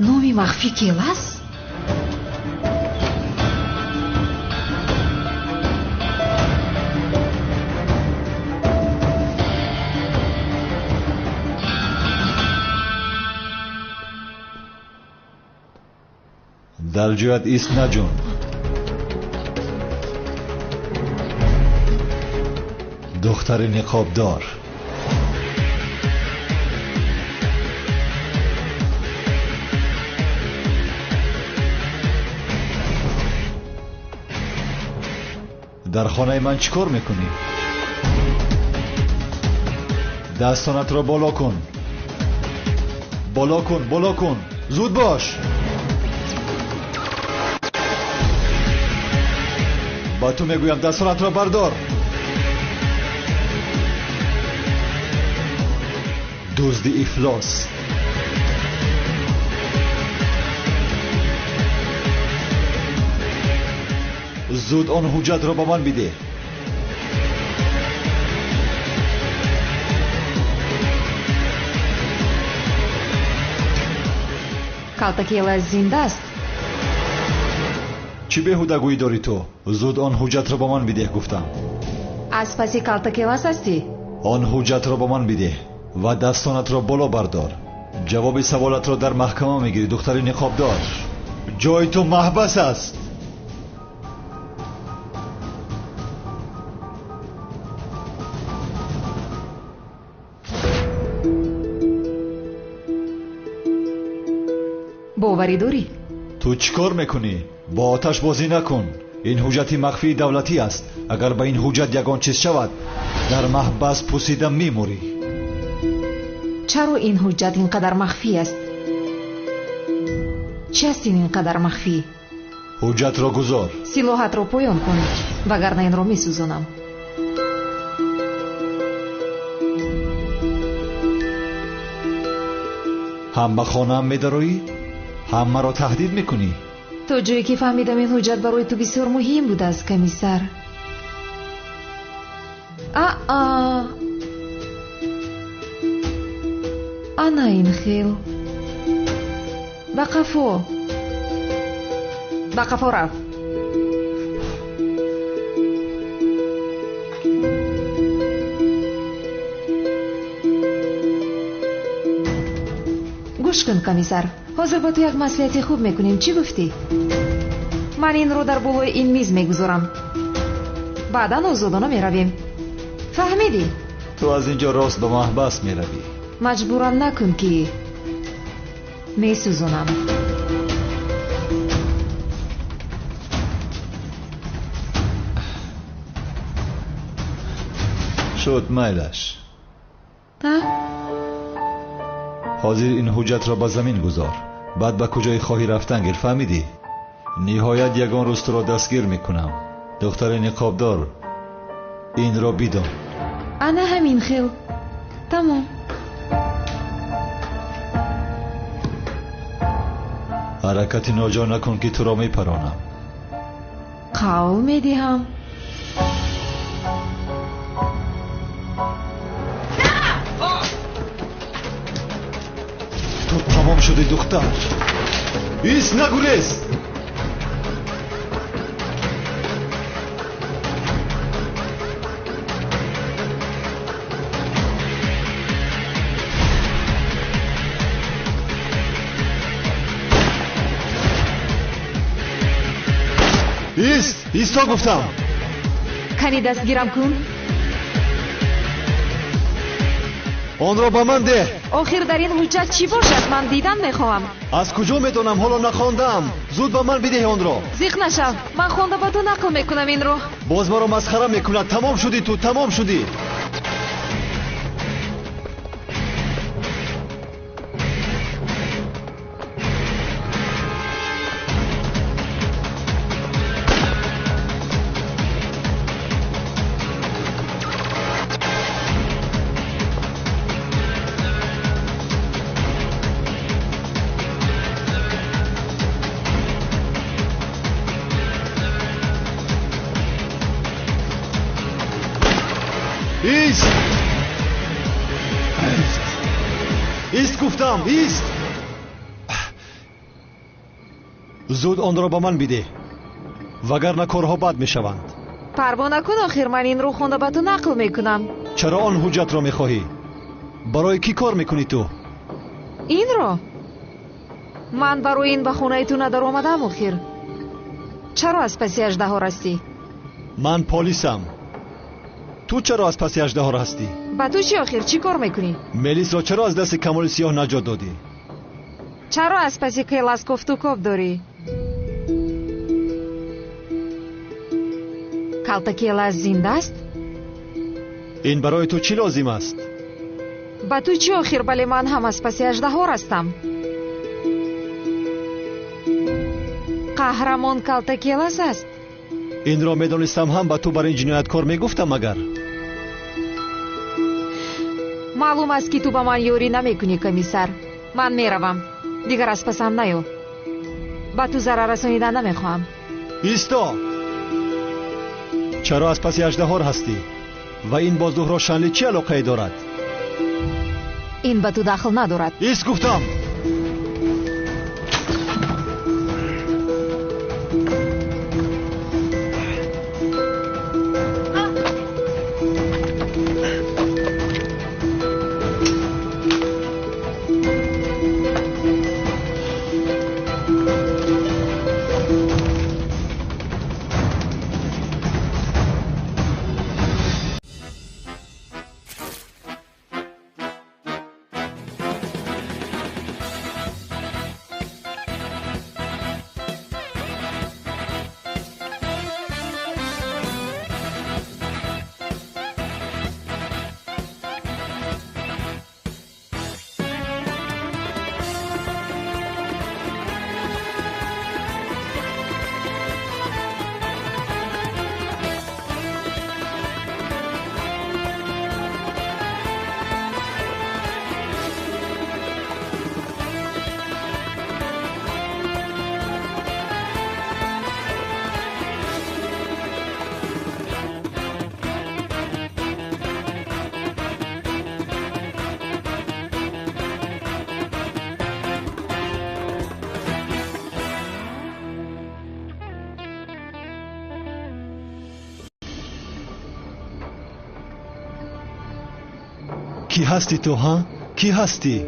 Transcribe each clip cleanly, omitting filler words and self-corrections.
номи махфӣ келас? дар ҷоят ист наҷун. духтари ниқобдор. дар хонаи ман чӣ кор мекунӣ? дастонатро боло кун. боло кун, боло кун. зуд бош. ба ту мегӯям дастонатро бардор. дузди ифлос. зуд он ҳуҷҷатро ба ман биде. калтакелас зиндааст? чӣ беҳудагӯӣ дорӣ ту? зуд он ҳуҷҷатро ба ман бидеҳ гуфтам. аз паси калтакелас ҳастӣ? он ҳуҷҷатро ба ман бидеҳ ва дастонатро боло бардор. ҷавоби саволатро дар маҳкама мегирӣ, духтари ниқобдор. ҷои ту маҳбас аст. боварӣ дорӣ? ту чӣ кор мекунӣ? бо оташ бозӣ накун. ин ҳуҷҷати махфии давлатӣ аст. агар ба ин ҳуҷҷат ягон чиз шавад, дар маҳбас пусида мемурӣ. чаро ин ҳуҷҷат ин қадар махфӣ аст? чӣ аст ин қадар махфӣ? ҳуҷҷатро гузор. силоҳатро поён кун, вагарна инро месӯзонам. ҳам ба хонаам медароӣ? ҳам маро таҳдид мекунӣ? то ҷое ки фаҳмидам ин ҳуҷҷат барои ту бисёр муҳим будааст, комиссар. ана ин хел. ба қафо рав. гӯш кун, комиссар. ҳозир ба ту як маслиҳати хуб мекунем. чӣ гуфтӣ? ман инро дар болои ин миз мегузорам. баъдан озодона меравем. фаҳмидӣ? ту аз ин ҷо рост ба маҳбас меравӣ. маҷбурам накун ки месӯзонам. шуд, майлаш. ҳозир ин ҳуҷҷатро ба замин гузор. баъд ба куҷои хоҳӣ рафтан гир. фаҳмидӣ? ниҳоят ягон рӯз туро дастгир мекунам. духтари ниқобдор, инро бидон. ана ҳамин хел. тамом. ҳаракати ноҷо накун ки туро мепаронам. қавл медиҳам. ту тамом шуди духтар. ист, нагурез. исто гуфтам. кани дастгирам кун. онро ба ман деҳ. охир дар ин ҳуҷҷат чӣ бошад? ман дидан мехоҳам. аз куҷо медонам? ҳоло нахондаам. зуд ба ман бидеҳ онро. зиқ нашав. ман хонда ба ту нақл мекунам инро. боз маро масхара мекунад. тамом шудӣ ту, тамом шудӣ. ایست گفتم، ایست. زود آن را به من بده وگرنه کارها بد میشوند. پروانه کن، آخر من این رو خونده به تو نقل میکنم. چرا آن حجت را میخواهی؟ برای کی کار میکنی تو؟ این را من برای این به خونه تو ندار آمدم. آخر چرا از پسی 18 ها رستی؟ من پلیسم. تو چرا از پسی 18 ها هستی؟ با تو چی آخر؟ چی کار میکنی؟ ملیس را چرا از دست کمال سیاه نجات دادی؟ چرا از پسی کلاس گفتگو داری؟ کلتکیلاس زنده است؟ این برای تو چی لازم است؟ با تو چی آخر؟ بله من هم از پسی 18 ها هستم. قهرمان کلتکیلاس است. این را میدانستم هم با تو برای این جنایتکار میگفتم. مگر معلوم است که تو با من یوری نمیکنی کمیسر. من میروم، دیگر از پسم نیو. با تو ضرر رسانیدن نمیخواهم. ایستا. چرا از پسی 18 ها هستی؟ و این با زهرا شنلی چی علاقه دارد؟ این به تو دخل ندارد. ایست گفتم. کی هستی تو ها؟ کی هستی؟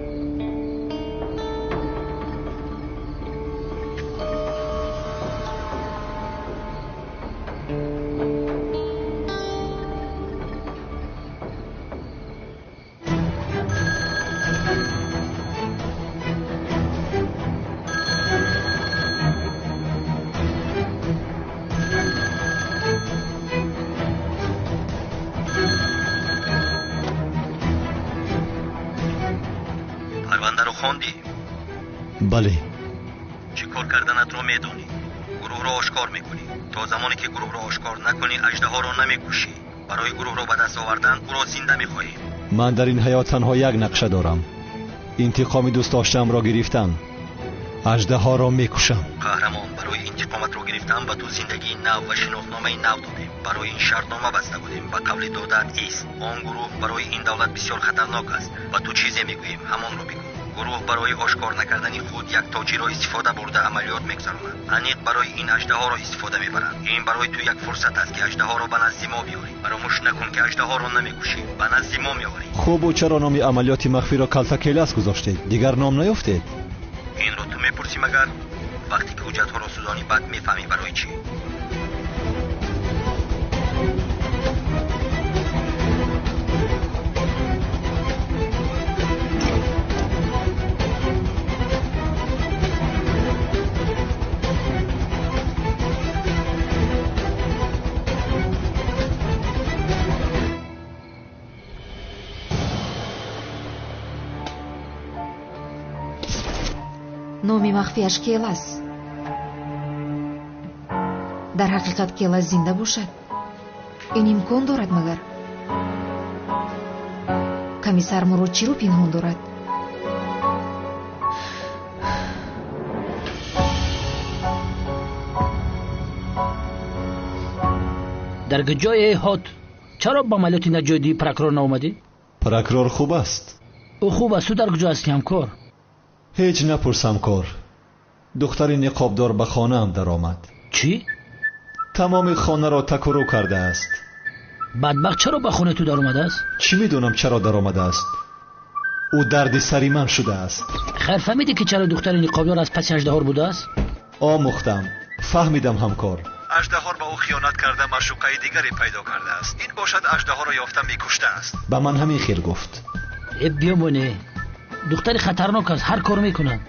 پرونده رو خوندی؟ بله. چی کار کردنت رو میدونی؟ گروه رو آشکار میکنی. تا زمانی که گروه رو آشکار نکنی اژدها رو نمیکشی. برای گروه رو به دست آوردن او رو زنده میخواهی. من در این حیات تنها یک نقشه دارم. انتقام دوست داشتم را گرفتن. اژدها را میکشم. قهرمان، برای انتقامت رو گرفتن و تو زندگی نو و شناختنامه نو دادیم. برای این شرطنامه بسته بودیم و قبل دادت ایست. آن گروه برای این دولت بسیار خطرناک است و تو چیزی میگوییم همان رو بگو. گروه برای آشکار نکردن خود یک تاجر را استفاده برده عملیات میگذرانند. انیق برای این اژدها را استفاده میبرند. این برای تو یک فرصت است که اژدها را به نزد ما بیاری. فراموش نکن که اژدها را نمیکشی، به نزد ما میآوری. خوب و چرا نام عملیات مخفی را کلتکیلاس گذاشتید؟ دیگر نام نیافتید؟ این رو تو میپرسی مگر؟ وقتی که حجت ها را سوزانی بعد میفهمی برای چی. номи махфиаш келас. дар ҳақиқат келас зинда бошад? ин имкон дорад магар? комиссар мурод чиро пинҳон дорад? дар ҷои ҳот чаро ба амалиёти наҷодӣ прокурор наомадӣ? прокурор хуб аст. او خوب است. تو در کجا هستی همکار؟ هیچ نپرسم کار. دختری نقابدار به خانه هم در آمد. چی؟ تمام خانه را تکرو کرده است. بدبخت چرا به خانه تو در اومده است؟ چی میدونم چرا در آمده است. او درد سری من شده است. خیر فهمیدی که چرا دختر نقابدار از پس اژدهار بوده است؟ آموختم، فهمیدم همکار. اژدهار به او خیانت کرده معشوقه دیگری پیدا کرده است. این باشد اژدهار را یافته میکشته است. به من همین خیر گفت. بیامونه دختری خطرناک است، هر کار میکنه.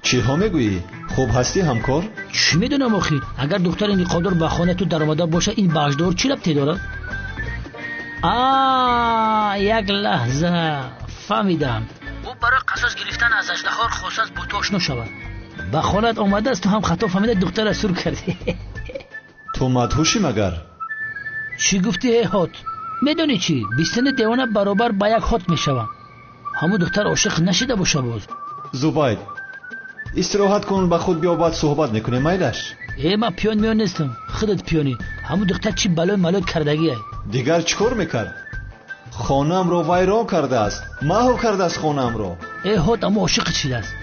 چی ها میگویی؟ خوب هستی همکار؟ چی میدونم آخی؟ اگر دختر نقابدار به خانه تو در آمده باشه این به اژدهار چی ربطی داره؟ یک لحظه فهمیدم. او برای قصاص گرفتن از اژدهار خواست است با تو آشنا شود. به خانه‌ات آمده است، تو هم خطا فهمیده دختر را سور کردی. تو مدهوشی مگر؟ چی گفتی هات؟ میدونی چی؟ بیستن دیوانه برابر با یک هات میشوم. همون دختر عاشق نشده باشه باز. زبید استراحت کن، به خود بیا بعد صحبت میکنیم میلش. من پیان میان نیستم، خودت پیانی. همون دختر چی بلای ملای کردگیه؟ دیگر چیکار میکرد؟ خانم رو ویران کرده است، محو کرده است خانم رو. هات اما عاشق چیده است،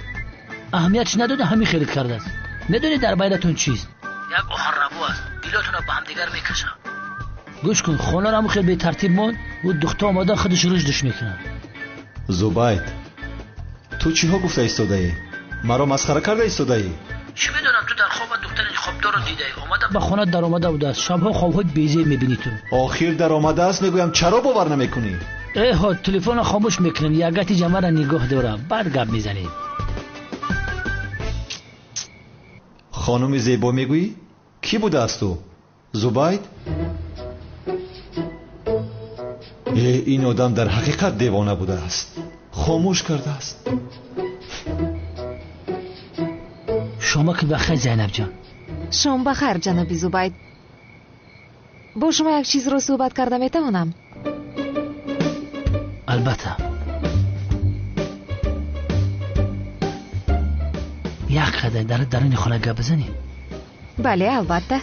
اهمیتش نداده همین خیرت کرده است. میدونی در بینتون چیست؟ یک آهن ربو است، گیلاتون رو با هم دیگر میکشه. گوش کن، خانه رو خیلی به ترتیب مون و دختر آمده خودش رشدش میکنه. زبید تو چی ها گفته ایستاده ای؟ مرا مسخره کرده ایستاده ای؟ چی میدونم تو در خواب دختر خوابدار رو دیده ای، اومده به خانه در آمده بوده است. شبها خوابهای بیزی میبینی تو. آخر در آمده است میگویم چرا باور نمیکنی؟ ها تلفن رو خاموش میکنیم، یگتی جمعه را نگاه دارم بعد گپ میزنیم. خانم زیبا میگویی؟ کی بوده است تو؟ زبید؟ این آدم در حقیقت دیوانه بوده است، خاموش کرده است. شما که بخیر زینب جان. شما بخیر جناب زبید. با شما یک چیز رو صحبت کرده میتوانم؟ البته. یک قدر در این خانه گپ بزنیم؟ بله البته.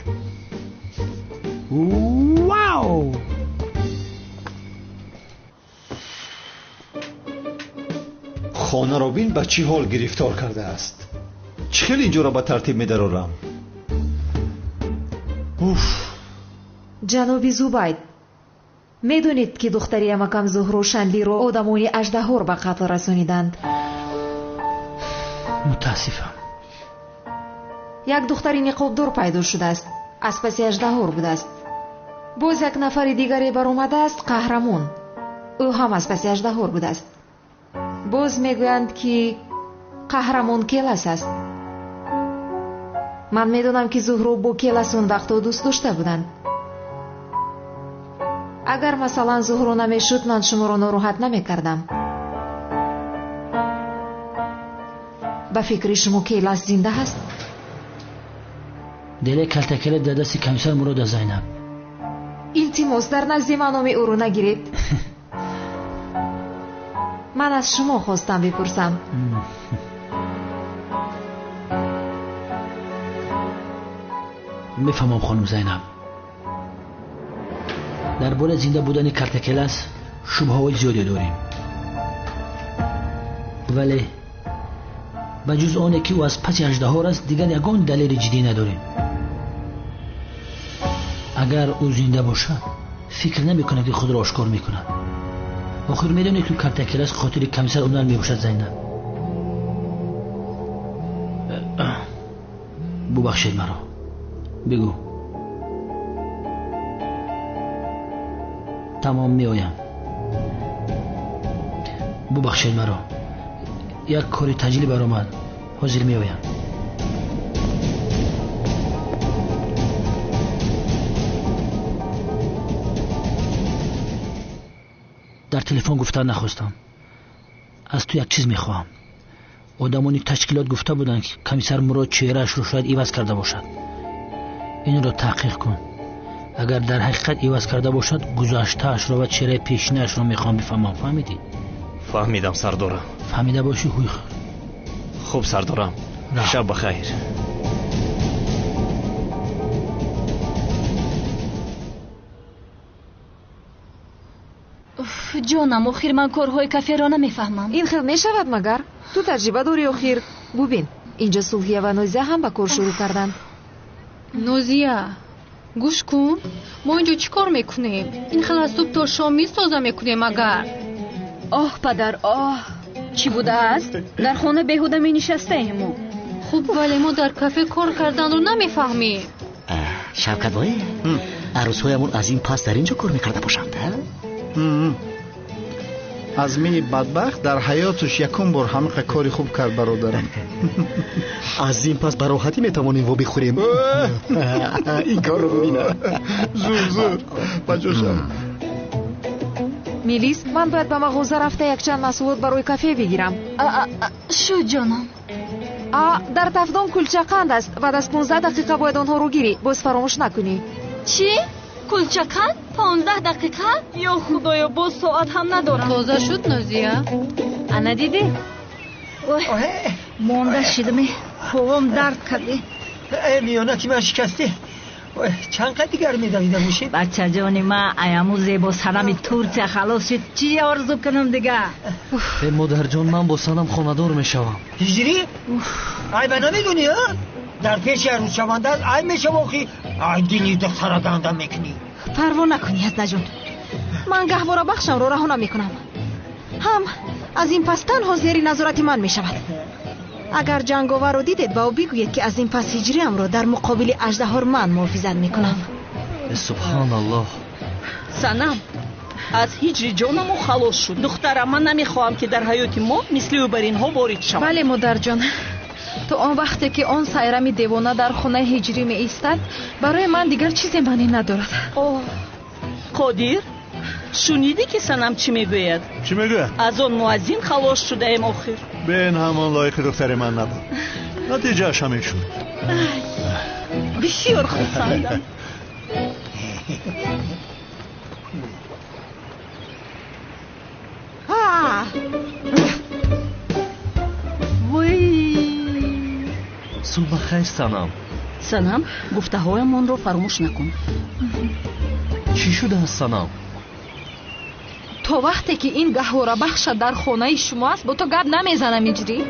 واو! خانه را بین به چی حال گرفتار کرده است. چخیل اینجا را به ترتیب می‌دارم. جناب زبید، میدونید که دختری امکم زهرا شنلی رو آدمانی اژدهار به قتل رسانیدند. متاسفم. یک دختری نقابدار پیدا شده است، از پس اژدهار بوده است. باز یک نفر دیگری بر آمده است، قهرمان. او هم از پس اژدهار بوده است. باز میگویند که قهرمان کیلس است. من میدونم که زهرا با کیلس اون وقتا دوست داشته بودند. اگر مثلا زهرا نمیشد من شما را ناراحت نمیکردم. به فکر شما کیلس زنده هست؟ دل کلتکل در دست کمیسر مراد زینب. التماس در نزد من نام او رو نگیرید. من از شما خواستم بپرسم. میفهمم خانم زینب. درباره زنده بودن کلتکلس شبهه‌های زیادی داریم، ولی به جز آنه که او از پس اژدهار است دیگر یگان دلیل جدی نداریم. اگر او زنده باشد فکر نمیکنه که خود را آشکار میکنه. آخر میدونی که کلتکلس خاطر کمیسر اونر میباشد زینب. ببخشید مرا. بگو. تمام میایم. ببخشید مرا، یک کاری تجلی برآمد، حاضر میایم. در تلفن گفتن نخواستم. از تو یک چیز میخواهم. آدمانی تشکیلات گفته بودند که کمیسر مراد چهرهش رو شاید عوض کرده باشد. این را تحقیق کن. اگر در حقیقت عوض کرده باشد گذشته‌اش را و چهره پیشینه‌اش را میخوام بفهمم. فهمیدی؟ فهمیدم سردارم. فهمیده باشی خوی خوب سردارم. شب بخیر. جانم آخر من کارهای کافه را نمیفهمم. این خیلی میشود مگر؟ تو تجربه داری آخر؟ ببین اینجا صوفیه و نوزیه هم به کار شروع کردن. نوزیه گوش کن، ما اینجا چی کار میکنیم؟ این خیلی از صبح تا شام میسازه میکنیم مگر؟ آه پدر آه، چی بوده است؟ در خانه بیهوده می نشسته ایمو. خوب ولی ما در کافه کار کردن رو نمیفهمیم. شوکت بایی عروسهایمون از این پس در اینجا کار میکرده باشند. ازمی بدبخت در حیاتش یکم بار همه کاری خوب کرد برادرم. از این پس براحتی میتوانیم و بخوریم. این کار رو ببینه. زور بجوشم. میلیس من باید به مغازه رفته یک چند مسئولات برای کافه بگیرم. شو جانم. در تفدان کلچه قند است. بعد از 15 دقیقه باید آنها رو گیری. باز فراموش نکنی. چی؟ کلچه قند 15 دقیقه؟ یا خدایا باز ساعت هم ندارم. تازه شد نوزیه؟ انا دیدی؟ مونده شدمی پاهم درد کرده. میانه که من شکسته. چند قد دیگر میدویده باشید؟ بچه جانی من ایامو زیبا سرمی تورتیا خلاص شد. چی آرزو کنم دیگه؟ مادر جان من با سنم خاندار میشوم. هجری؟ ای به نمیدونی ها؟ در پیش عروس شونده ای میشم آخی ای دینی دختره گندم میکنی. پروا نکنی از نجون. من گهواره بخشم رو رها نمیکنم. هم از این پس تنها زیر نظارت من میشود. اگر جنگاور رو دیدید با او بگویید که از این پس هجری هم رو در مقابل اژدها من محافظت میکنم. سبحان الله. سنم از هجری جانمو خلاص شد. دخترم من نمیخواهم که در حیات ما مثل او بر اینها وارد شود. بله مادر جان. تو آن وقتی که آن سایرمی دیوانه در خانه هجری می ایستد برای من دیگر چیزی معنی ندارد. قادر شنیدی که سنم چی میگوید؟ چی میگوید؟ از آن مؤذن خلاص شده ایم آخر. به این همان لایق دختر من نبود. نتیجه همین شد. بسیار خوب فهمیدم. صبح خیر سنم. سنم گفته هایمان رو فراموش نکن. چی شده از سنم؟ تا وقتی که این گهواره بخش در خانه شما است با تو گپ نمیزنم هجری؟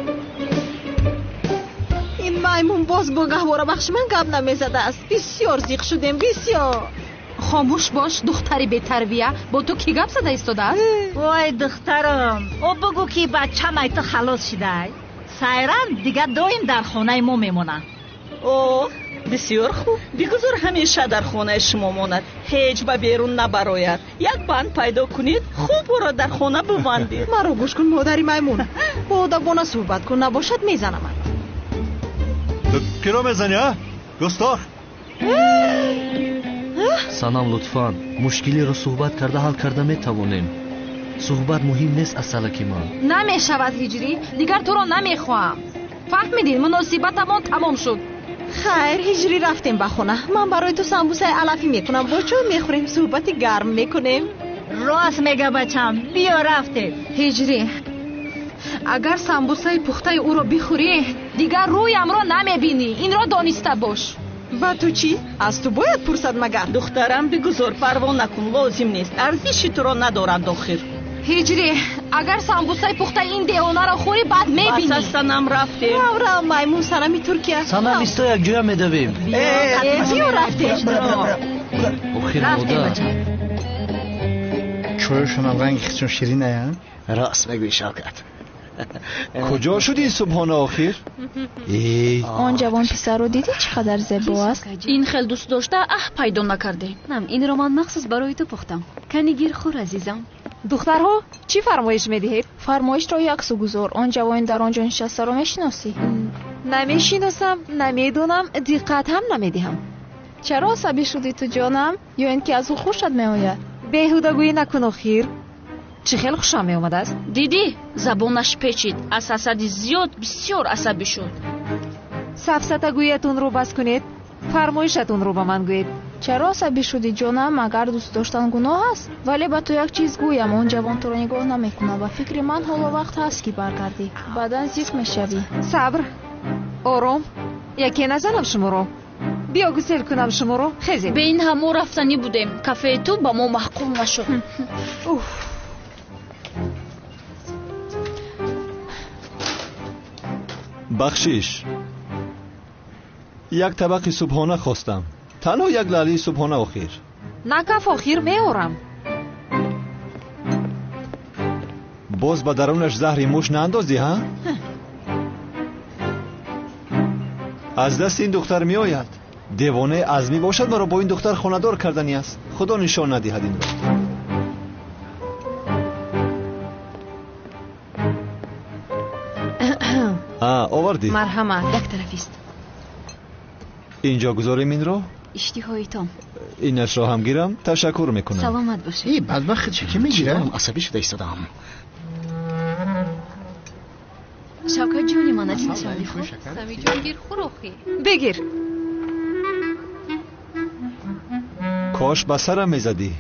این میمون باز با گهواره بخش من گپ نمیزده است. بسیار زیق شدیم بسیار. خاموش باش دختری بی تربیه. با تو کی گپ زده ایستاده است؟ وای دخترم او بگو که بچه مای تو خلاص شده. سایران دیگه دایم در خانه ما میمونن. اوه بسیار خوب. بگذار همیشه در خانه شما ماند. هیچ به بیرون نبراید. یک بند پیدا کنید خوب او را در خانه ببندید. مرا گوش کن مادری میمون. با ادبانه صحبت کن نباشد میزنم. کی را میزنی ها؟ گستاخ. سنم لطفاً مشکلی رو صحبت کرده حل کرده میتوانیم. صحبت مهم نیست از سلکی من. نمیشود هجری. دیگر تو را نمیخواهم. فهمیدین مناسبتمون تمام شد. خیر هجری رفتیم به خونه. من برای تو سمبوسه علفی میکنم. با چای میخوریم صحبت گرم میکنیم. راست میگه بچم بیا رفته. هجری اگر سمبوسه پخته او را بخوری دیگر رویم را نمیبینی. این را دانسته باش. با تو چی؟ از تو باید پرسد مگر؟ دخترم بگذار پروا نکن لازم نیست. ارزشی تو را ندارد آخر. هجری اگر سمبوسه پخته این دیوانه را خوری بعد میبینی. بس سنم رفته. را میمون سنمی ترکیه. سنم ایستا یک جویا میدویم. بیا رفته. آخر مادر چایشون هم رنگ خیچون شیرینه ها؟ راست میگوی شوکت. کجا شد این صبحانه آخر؟ آن جوان پسر رو دیدی چقدر زیبا است؟ این خیلی دوست داشته پیدا نکرده. این رو من مخصوص برای تو پختم. کنی گیر خور عزیزم. دخترها چی فرمایش میدهید؟ فرمایش را یک سو گذار. آن جوان در آنجا نشسته را میشناسی؟ نمیشناسم، نمیدونم، دقت هم نمیدهم. چرا عصبی شدی تو جانم؟ یا اینکه از او خوشت میآید؟ بیهودگویی نکن آخر. چه خیلی خوشم میآمده است. دیدی زبانش پیچید. از حسد زیاد بسیار عصبی شد. سفسطه‌گوییتون رو بس کنید. فرمایشتون رو به من گویید. چرا عصبی شدی جانم؟ مگر دوست داشتن گناه است؟ ولی با تو یک چیز گویم. اون جوان تو رو نگاه نمیکنه و فکر من حالا وقت هست که برگردی. بعداً زیق میشوی. صبر. آرام. یکی نزنم شما رو. بیا گسل کنم شما رو. خیزید. به این همو رفتنی بودیم. کافه تو با ما محکوم نشد. بخشش. یک طبق صبحانه خواستم. تنها یک لاله صبحانه آخر. نکف آخر میارم. باز به درونش زهر موش ناندازی ها؟ از دست این دختر می آید. دیوانه عزمی باشد مرا با این دختر خانه‌دار کردنی است. خدا نشان ندهد این را. آوردی؟ مرحمت. یک طرف است. اینجا گذاریم این رو؟ اشتهایتان. اینش را هم گیرم. تشکر میکنم. سلامت باشی. این بدبخت چه که میگیره؟ عصبی شده ایستادم. شوکت جونی من از این سوالی خود. سمی جون گیر خوروخی. بگیر. کاش به سرم میزدی.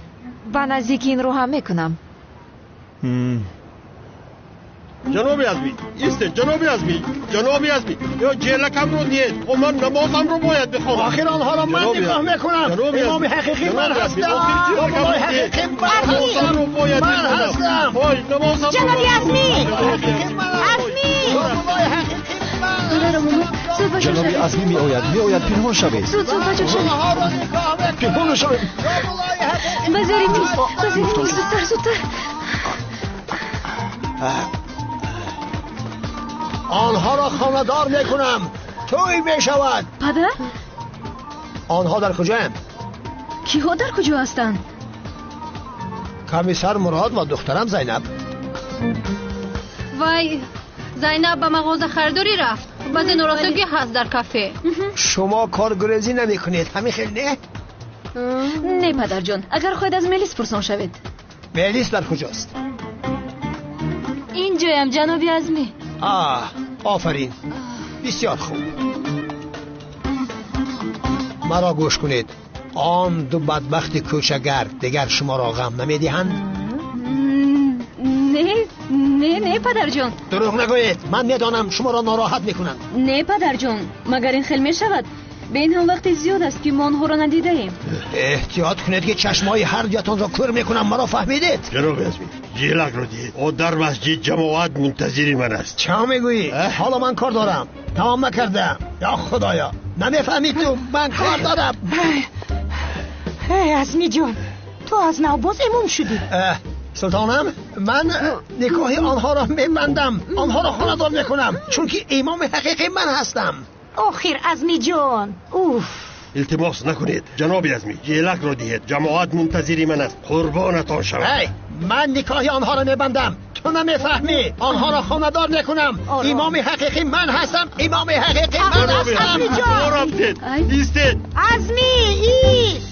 با نزدیکی این رو هم میکنم. جناب عزمی ایسته. جناب عزمی یا جلکم رو نیست. من نمازم رو باید بخوام. آخر آنها را من نگاه میکنم. امام حقیقی من هستم. امام حقیقی من هستم. جناب عزمی جناب عزمی می آید پنهان شوید. زود پنهان شوید. بذاریم زودتر. آنها را خانه‌دار میکنم. توی میشود. پدر؟ آنها در کجاند؟ کیها در کجا هستند؟ کمیسر مراد و دخترم زینب. وای زینب به مغازه خریداری رفت. بعضی نوراسگی هست در کافه. شما کارگریزی نمی کنید همین خیلی نه؟ نه پدر جان، اگر خواهید از ملیس پرسان شوید. ملیس در کجاست؟ اینجایم جناب عزمی. آفرین. بسیار خوب. مرا گوش کنید. آن دو بدبخت کوچگر دیگر شما را غم نمیدهند؟ نه پدر جان. دروغ نگویید. من میدانم شما را ناراحت میکنند. نه پدر جان، مگر این خیل میشود؟ به این هم وقت زیاد است که ما آنها را ندیده ایم. احتیاط کنید که چشمای هر جاتان را کور میکنم. مرا فهمیدید؟ جناب عزمی جیلک رو دید. او در مسجد جماعت منتظری من است. چه میگویی؟ حالا من کار دارم. تمام نکردم. یا خدایا نمیفهمید تو. من کار دارم. عزمی جان تو از نو باز امام شدی. سلطانم من نکاح آنها را میبندم. آنها را خانه‌دار میکنم چون که امام حقیقی من هستم. آخر عزمی جان التماس نکنید جناب عزمی جیلک رو دید. جماعت منتظری من است. قربانتان شوم. من نکاح آنها را میبندم. تو نمیفهمی. آنها را خانه‌دار میکنم. امام حقیقی من هستم. امام حقیقی من هستم. عزمی جان ایستید. عزمی ایست.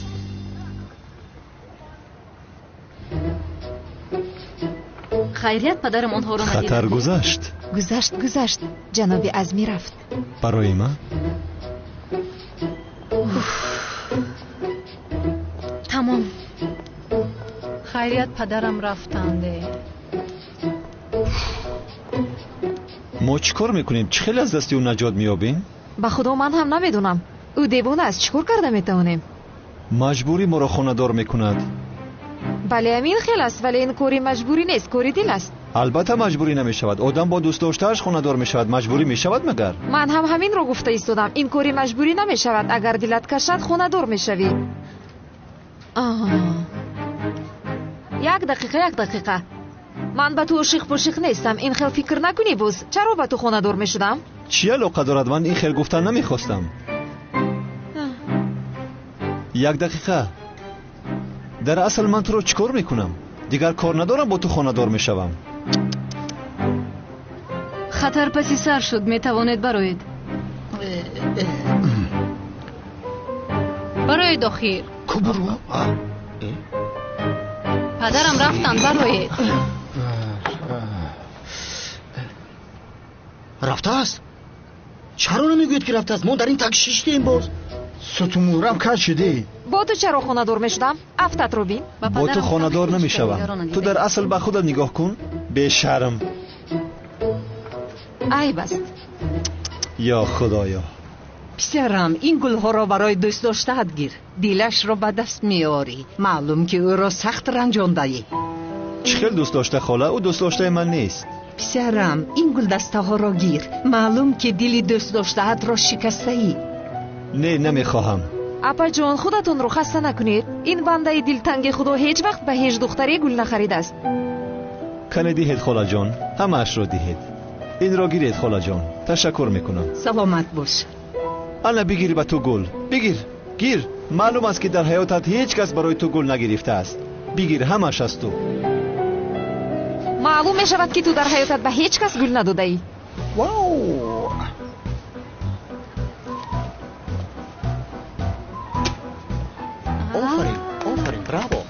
خیریت پدرم آنها را ندید. خطر گذشت. جناب عزمی رفت. برای من؟ تمام. خیریت پدرم رفتنده. ما چیکار میکنیم؟ چه خیلی از دستی او نجات میابیم؟ به خدا من هم نمیدونم. او دیوانه است. چیکار کرده میتونیم؟ مجبوری ما را خانه‌دار میکند. بله امین خیلی است ولی این کوری مجبوری نیست. کوری دل است. البته مجبوری نمیشود. آدم با دوست داشتهش خانه‌دار میشود. مجبوری میشود مگر؟ من هم همین رو گفته ایستادم. این کوری مجبوری نمیشود. اگر دلت کشد خانه‌دار میشوی. یک دقیقه. من به تو عاشق پوشیق نیستم. این خیلی فکر نکنی باز. چرا به تو خانه‌دار میشدم؟ چی علاقه دارد؟ من این خیر گفتن نمیخواستم. یک دقیقه. در اصل من تو رو چیکار میکنم؟ دیگر کار ندارم با تو خانه‌دار میشوم. خطر پسی سر شد. میتوانید برایید. برای دخیر کبرو. پدرم رفتن. برای رفته است؟ چرا نمیگوید که رفته است؟ ما در این تک شیشتیم باز. ستمورم کج شدی. با تو چرا خانه‌دار میشدم؟ افتت رو بین. با تو خانه‌دار نمیشوم. تو در اصل به خودت نگاه کن. به شرم. عیب است. یا خدایا. پسرم این گلها را برای دوست داشته‌ات گیر. دیلش را به دست میاری. معلوم که او را سخت رنجانده‌ای. چه خیلی دوست داشته خاله. او دوست داشته من نیست. پسرم این گلدسته ها را گیر. معلوم که دلی دوست داشته‌ات را شکسته ای. نه نمیخواهم. اپا جان خودتون رو خسته نکنید. این بنده دلتنگ خدا هیچ وقت به هیچ دختری گل نخریده است. کنه دهید خاله جان، همه اش را دهید. این را گیرید خاله جان. تشکر میکنم. سلامت باش. انا بگیر به تو گل. بگیر. گیر. معلوم است که در حیاتت هیچ کس برای تو گل نگرفته است. بگیر، همش از تو. معلوم می شود که تو در حیاتت به هیچ کس گل نداده ای. واو. آفرین براو.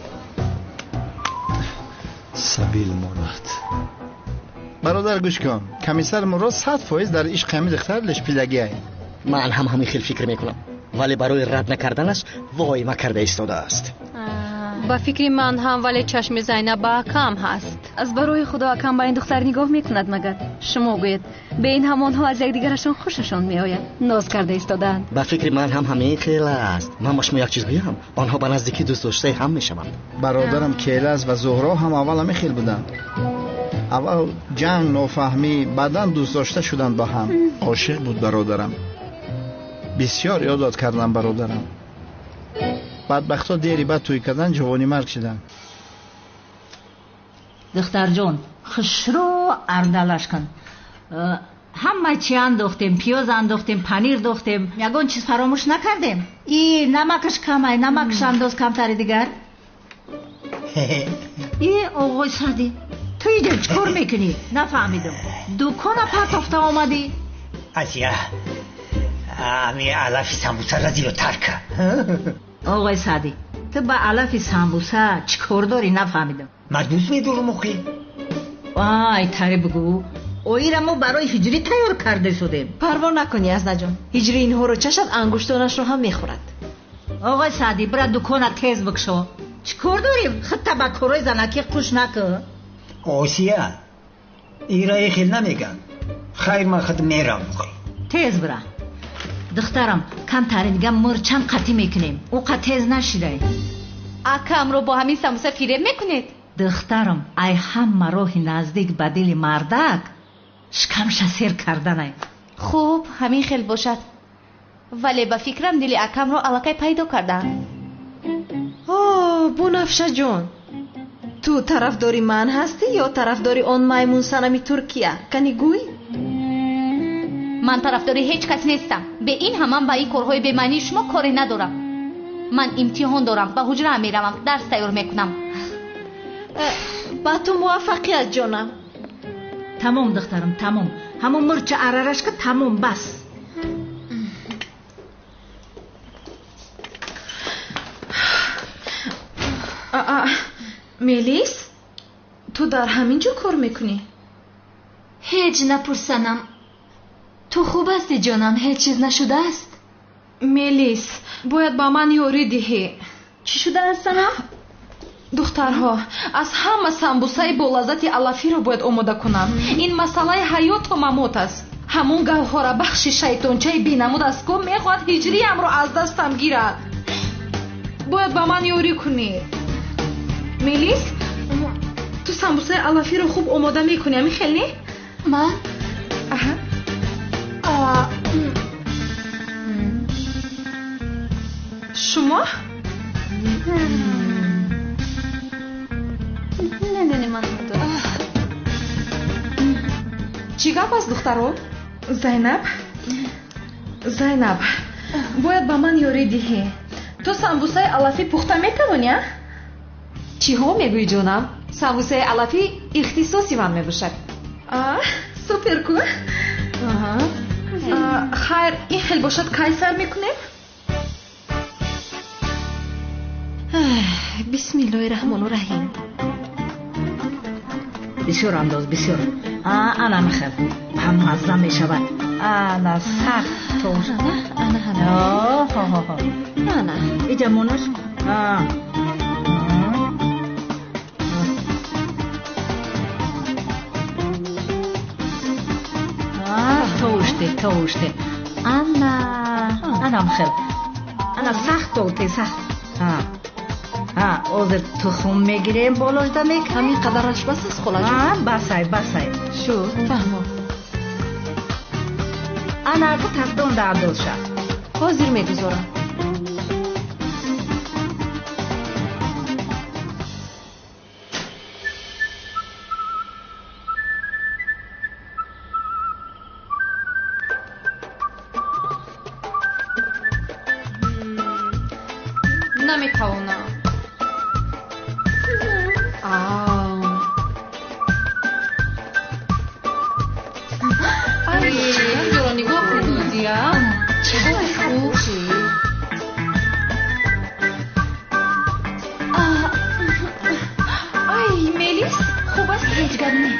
سبیل ماند. برادر گوش کن. کمیسر مراد 100% در عشق همین دختر لشپیلگی است. من هم همین خیلی فکر میکنم، ولی برای رد نکردنش وای ما کرده ایستاده است. با فکر من هم، ولی چشم زینب با اکم هست. از برای خدا اکم با این دختر نگاه میکند مگر؟ شما گوید به این همانها از یکدیگرشان خوششان میآید، ناز کرده ایستادند. با فکر من هم همین خیلی است. من شما یک چیز بگم، آنها به نزدیکی دوست داشته هم میشوند. برادرم کیلاس و زهرا هم اول همین خیلی بودند. اول جنگ نافهمی، بعدن دوست داشته شدند با هم. عاشق بود برادرم. بسیار یاد کردم برادرم. بدبختا دیری بعد توی کردن جوانی مرگ شدن. دختر جان خشرو اردلش کن. همه چی انداختیم، پیاز انداختیم، پنیر انداختیم، یگان چیز فراموش نکردیم. ای نمکش کمه، نمکش انداز کمتر دیگر. ای آقای سعدی تو اینجا چکار میکنی؟ نفهمیدم. دکان پرتافته آمدی؟ آسیا امی علف سمبوسه را زیرو ترک. آقای سعدی تو با علف سمبوسه چکار داری؟ نفهمیدم. مردوز میدور موقعی. وای تری بگو. اوی را ما برای هجری تیار کرده شدیم. پروا نکنی از نجان. هجری اینها رو چشد انگشتانش رو هم میخورد. آقای سعدی برای دکانت تیز بکشو. چکار داریم؟ خود تبکرای زنکی خوش نکن. آسیا ایرای خیل نمیگن. خیر من خود میرم. تیز برا. دخترم کم تری دیگه مرچم قطی میکنیم. او قطیز نشیده. اکم رو با همین سموسه فیره میکنید؟ دخترم ای هم راه نزدیک به دل مردک شکمش سیر کردنه. خوب همین خیل باشد، ولی با فکرم دل اکم رو علاقه پیدا کردن. بنفشه جان، تو طرفداری من هستی یا طرفداری آن میمون صنمی ترکیه؟ کنی گوی؟ من طرفداری هیچ کس نیستم. به این همان با این کارهای بی‌معنی شما کاری ندارم. من امتحان دارم، به حجره میروم، درس تیار میکنم. با تو موافقیت جانم. تمام دخترم تمام. همون مرچ عررش که تمام بس. میلیس تو در همین جا کار میکنی؟ هیچ نپرسنم. تو خوب هستی جانم؟ هیچ چیز نشده است؟ میلیس باید با من یاری دهی. چی شده هستم؟ دخترها از همه سمبوسه با لذت علفی رو باید آماده کنم. این مسئله حیات و ممات است. همون گوهر بخش شیطانچه بینمود از که میخواد هجری هم رو از دستم گیرد. باید با من یاری کنی. میلیس تو سمبوسه علفی رو خوب آماده میکنی همین خیلی؟ من؟ شما؟ نه من چی گپ است دخترو؟ زینب باید با من یاری دهی. تو سمبوسه علفی پخته میتوانی؟ چی ها میگوی جانم؟ سمبوسه علفی اختصاصی من میباشد. سوپر کو. خیر این خیلی باشد کی سر میکنیم؟ بسم الله الرحمن الرحیم. بسیار انداز بسیار. انا میخوام هم مزه میشود. انا سخت توش. انا اینجا مونش. توشته. انا میخوام. انا سخت توشته سخت. озер тухм мегирем болошда мек ҳамин қадараш бас аст холаҷон. басай шуд фаҳмо. анаку тастон дардоша ҳозир мегузорам. наметавонам. зора нигоҳ кун Нозия. ай мелис хуб аст ҳеҷ гап не.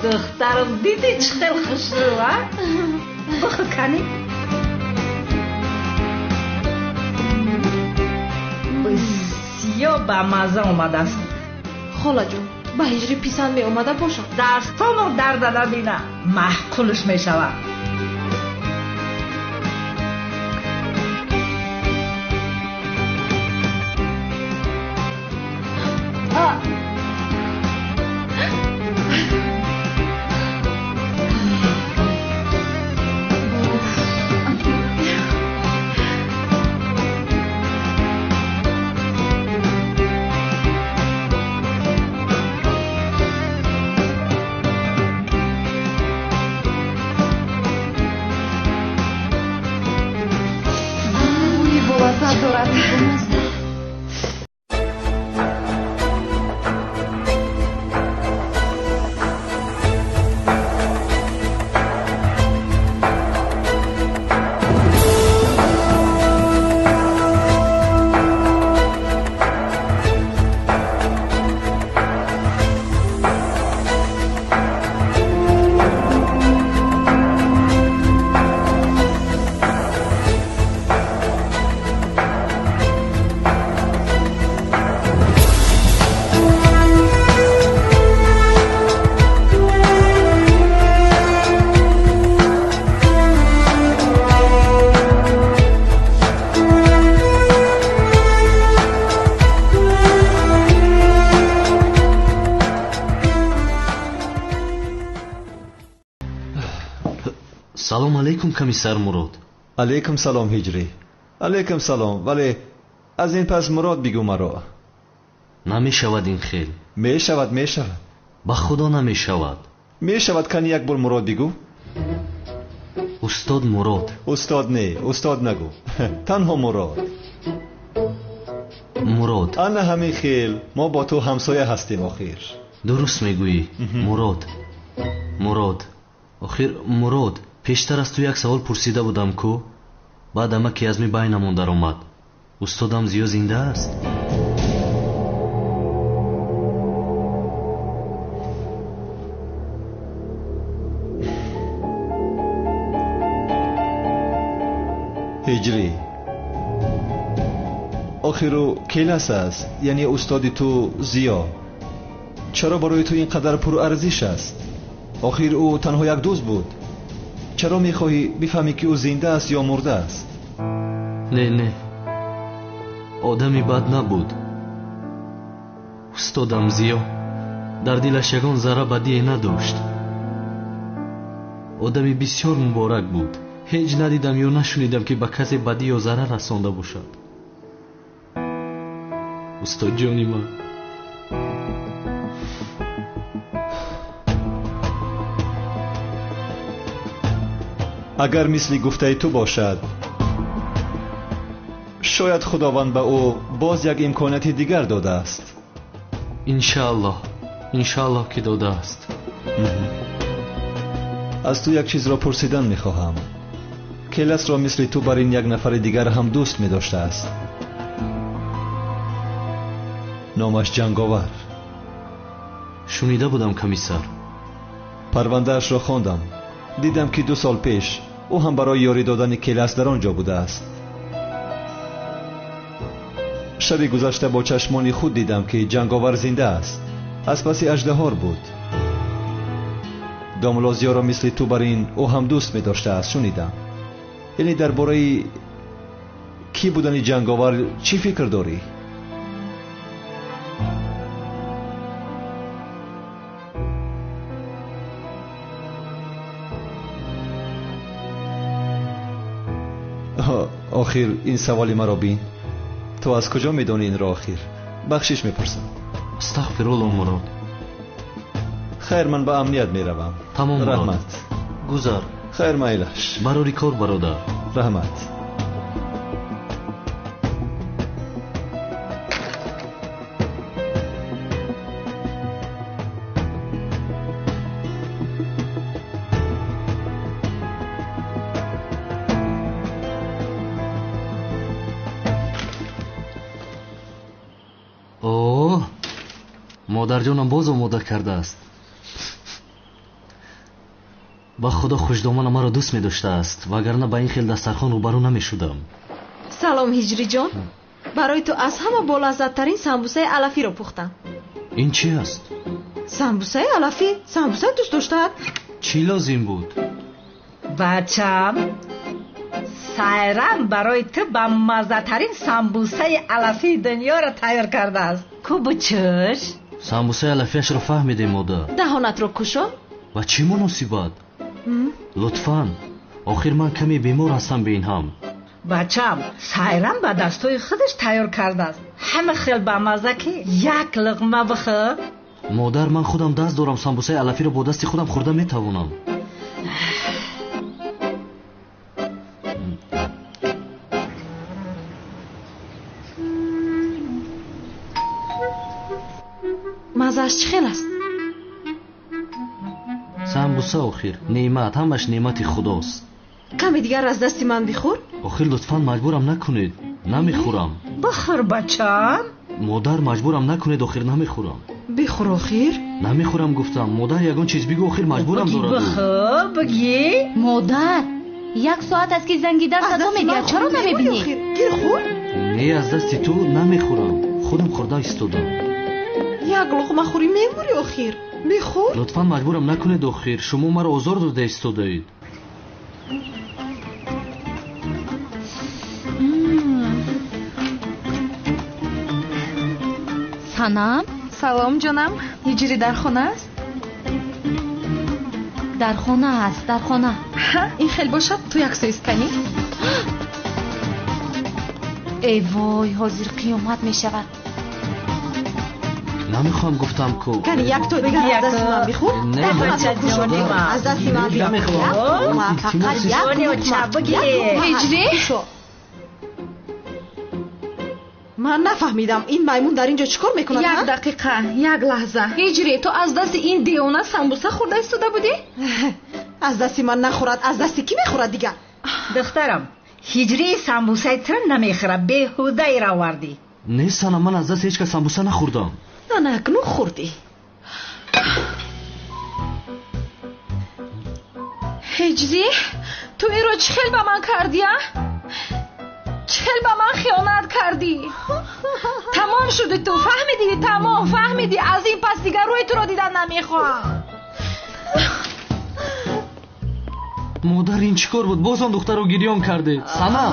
духтарам диди чӣ хел хушрӯ бахӯ кани бисёр бамазза омадааст. холаҷон ба ҳиҷри писанд меомада бошад. дастамо дардада бина маҳқулш мешавад. салом алейкум комиссар Мурод. алейкум салом ҳиҷрӣ. алейкум салом. вале аз ин пас Мурод бигӯ маро. намешавад ин хел. мешавад. ба худо намешавад. мешавад. кани як бор Мурод бигӯ. устод Мурод. устод не, устод нагӯ. танҳо Мурод. Мурод. ана ҳамин хел мо бо ту ҳамсоя ҳастем. охир дуруст мегӯӣ. Мурод. охир Мурод, пештар аз ту як савол пурсида будам ку. баъд амаки аз ми байнамон даромад. устодам зиё зинда аст? ҳиҷрӣ, охиру келас аст, яъне устоди ту зиё. чаро барои ту ин қадар пурарзиш аст? охир ӯ танҳо як дӯст буд. чаро мехоҳӣ бифаҳмӣ ки ӯ зинда аст ё мурда аст? не одами бад набуд. устодам зиё дар дилаш ягон зарра бадие надошт. одами бисёр муборак буд. ҳеҷ надидам ё нашунидам ки ба касе бадӣ ё зарар расонда бошад. устодҷони ман, агар мисли гуфтаи ту бошад, шояд худованд ба ӯ боз як имконияти дигар додааст. иншааллоҳ ки додааст. аз ту як чизро пурсидан мехоҳам. келасро мисли ту бар ин як нафари дигар ҳам дӯст медоштааст? номаш ҷанговар. шунида будам комиссар. парвандаашро хондам. дидам ки 2 сол пеш ӯ ҳам барои ёрӣ додани келас дар он ҷо будааст. шаби гузашта бо чашмони худ дидам ки ҷанговар зинда аст. аз паси аждаҳор буд. домлозиёро мисли ту бар ин ӯ ҳам дӯст медоштааст. шунидам. яъне дар бораи кӣ будани ҷанговар чӣ фикр дорӣ? охир ин саволи маро бин. ту аз куҷо медонӣ инро? охир бахшиш мепурсам. астағфируллоҳ мурод. хайр, ман ба амният меравам. тамом раҳмат. гузар. хайр майлаш. барори кор бародар. раҳмат. модарҷонам боз омода кардааст. ба худо хушдомона маро дӯст медоштааст, вагарна ба ин хел дастархон рӯбарӯ намешудам. салом ҳиҷриҷон. барои ту аз ҳама болаззаттарин самбусаи алафиро пухтам. ин чи аст? самбусаи алафӣ? самбуса дӯст доштаат? чӣ лозим буд? бачам, сайрам барои ту ба маззатарин самбусаи алафии дунёро тайёр кардааст. кубу чӯш? самбусаи алафиашро фаҳмидем модар. даҳонатро кушон. ва чӣ муносибат? лутфан, охир ман каме бемор ҳастам бе ин ҳам. бачам, сайрам ба дастҳои худаш тайёр кардааст. ҳама хел бамазза ки як луқма бихӯр. модар, ман худам даст дорам. самбусаи алафиро бо дасти худам хӯрда метавонам. маззааш чӣ хел аст? самбуса охир неъмат, ҳамаш неъмати худост. каме дигар аз дасти ман бихӯр. охир лутфан маҷбурам накунед. намехӯрам. бихӯр бачам. модар, маҷбурам накунед. охир намехӯрам. бихӯр охир. намехӯрам гуфтам. модар, ягон чиз бигӯ. охир маҷбурам дорад. бихӯр бигӣ. модар, 1 соат аст ки зангидар садо медиҳад. чаро намебинӣ? гир хӯр. не, аз дасти ту намехӯрам. худам хӯрда истодам. як луқма хӯрӣ мемурӣ охир. бихӯр. лутфан маҷбурам накунед. охир шумо маро озор дода истодаед. санам. салом ҷонам. ҳиҷри дар хона аст? дар хона аст. дар хона. ин хел бошад. ту як сӯ исканӣ. эй вой, ҳозир қиёмат мешавад. намехоҳам гуфтам ку. кани як то дигар аз дасти ман бихӯр. аз дасти ман бихӯр. ҳиҷри? ман нафаҳмидам ин маймун дар ин ҷо чӣ кор мекунад? як дақиқа, як лаҳза. ҳиҷри, ту аз дасти ин девона самбуса хӯрда истода будӣ? аз дасти ман нахӯрад, аз дасти кӣ мехӯрад дигар? духтарам, ҳиҷри самбусаи ту намехӯрад. беҳуда ира овардӣ. не санам, ман аз дасти ҳеҷ кас самбуса нахӯрдам. нанакну хӯрдӣ. ҳиҷри, ту инро чӣ хел ба ман кардия? чӣ хел ба ман хиёнат кардӣ? тамом шуди ту. фаҳмидӣ? тамом фаҳмидӣ? аз ин пас дигар рӯи туро дидан намехоҳам. модар, ин чӣ кор буд? боз он духтаро гирён кардед. санам.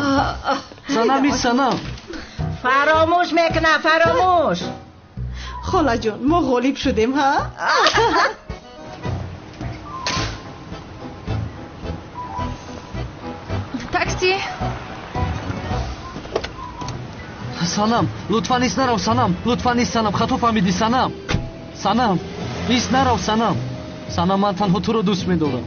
санам, ин санам. фаромӯш мекунам, фаромӯш. холаҷон, мо ғолиб шудем. ҳа? такси. санам, лутфан ист нарав. санам, лутфан ист. санам, хато фаҳмидӣ. санам, санам, ист нарав. санам, санам, ман танҳо туро дӯст медорам.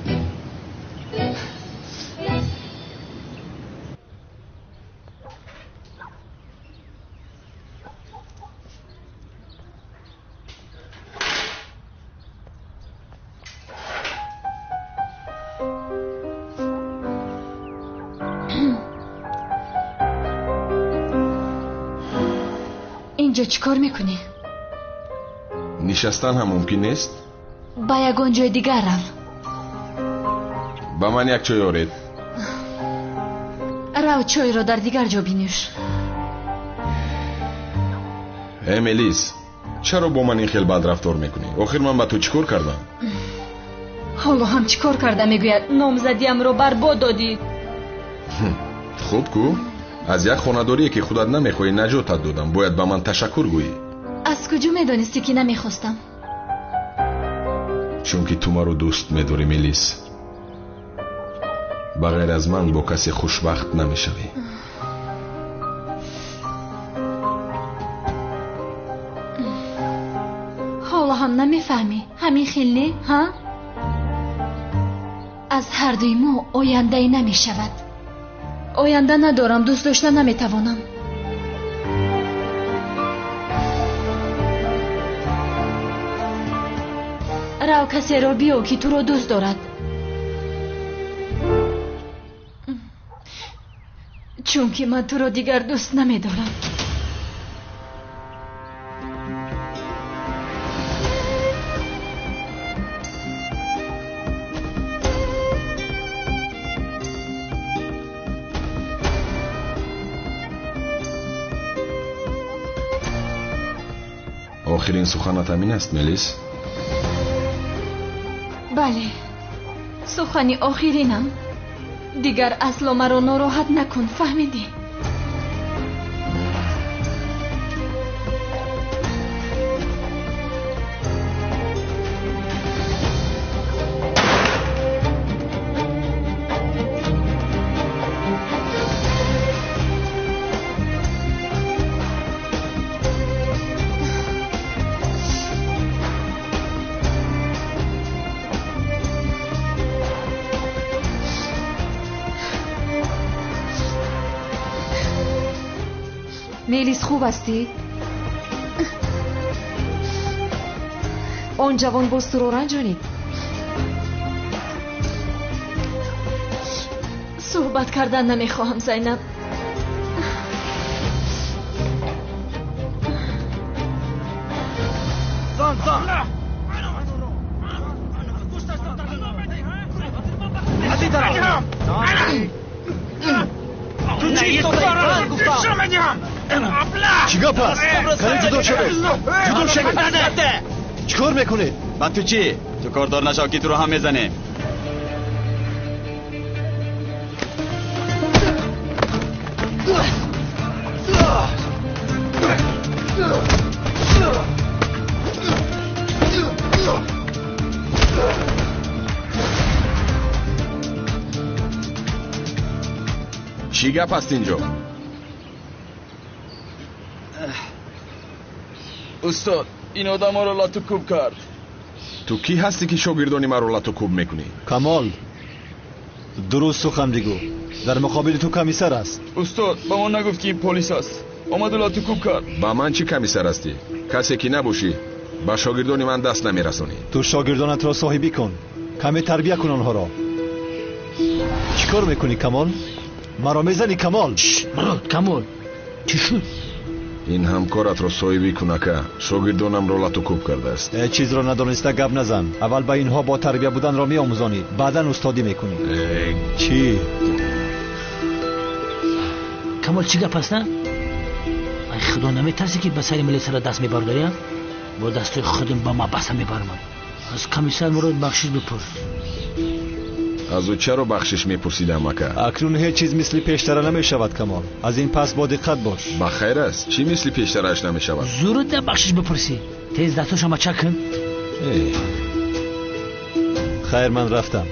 اینجا چی کار میکنی؟ нишастан ҳам мумкин нест? ба ягон ҷои дигар рав. ба ман як чой оред. рав чойро дар дигар ҷо бинӯш. мелис, чаро бо ман ин хел бадрафтор мекунӣ? охир ман ба ту чӣ кор кардам? ҳоло ҳам чӣ кор карда мегӯяд номзадиамро барбод додӣ. хуб ку, аз як хонадорие ки худат намехоҳӣ наҷотат додам. бояд ба ман ташаккур гӯӣ. аз куҷо медонистӣ ки намехостам? чунки ту маро дӯст медорӣ мелис. ба ғайр аз ман бо касе хушбахт намешавӣ. ҳоло ҳам намефаҳмӣ ҳамин хел не ҳа? аз ҳардуи мо ояндаи намешавад. оянда надорам, дӯст дошта наметавонам. рав касеро биё ки туро дӯст дорад. чунки ман туро дигар дӯст намедорам. охирин суханат ҳамин аст мелис? бале, сухани охиринам. дигар асло маро нороҳат накун, фаҳмидӣ? мелис, хуб ҳастӣ? он ҷавон боз туро ранҷонид? суҳбат кардан намехоҳам, Зайнаб. چی گپ است؟ کنی جدا شوید. جدا شوید. چی کار میکنید؟ من تو چی؟ تو کاردار نشو که تو رو هم میزنه. چی گپ است اینجا؟ استاد این آدم ها رو لاتو کوب کرد. تو کی هستی که شاگردانی ما رو لاتو کوب میکنی؟ کمال درست سخن بگو. در مقابل تو کمیسر است. استاد با من نگفت که این پلیس است. آمد لاتو کوب کرد. با من چی کمیسر هستی؟ کسی که نباشی با شاگردانی من دست نمیرسونی. تو شاگردانت را صاحبی کن. کمی تربیت کن آنها را. چیکار میکنی کمال؟ مرا میزنی کمال؟ مراد کمال چی شد؟ این همکارت را صاحبی کن که شاگردانم را لاتو کوب کرده است. چیز را ندانسته گپ نزن. اول با اینها با تربیت بودن را میآموزانی، بعدا استادی میکنی. چی؟ کمال چی گپ است نه؟ ای خدا نمیترسی که به سر ملیس را دست میبرداری؟ با دست خودم با ما بسته میبرم. از کمیسر مراد بخشش بپرس. از او چرا بخشش میپرسیدم اکا؟ اکنون هیچ چیز مثل پیشتر نمیشود کمال. از این پس با دقت باش. بخیر است. چی مثل پیشترش نمیشود؟ زورت بخشش بپرسی. تیز دستاش هم چک کن. خیر من رفتم.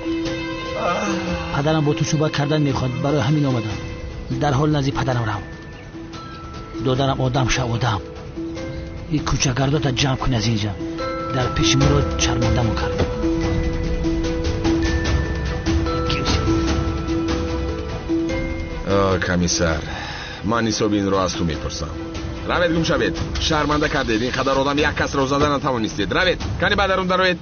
پدرم با تو صحبت کردن میخواد، برای همین آمدم. در حال نزدیک پدرم رو. دادرم آدم شه آدم. این کوچه‌گردات جمع کن از اینجا. در پیش مراد شرمنده‌مو کرد. کمیسر من حساب این رو از تو میپرسم. روید گم شوید. شرمنده کردید. این قدر آدم یک کس را زدن نتوانستید. روید. کنی بعد درون دروید.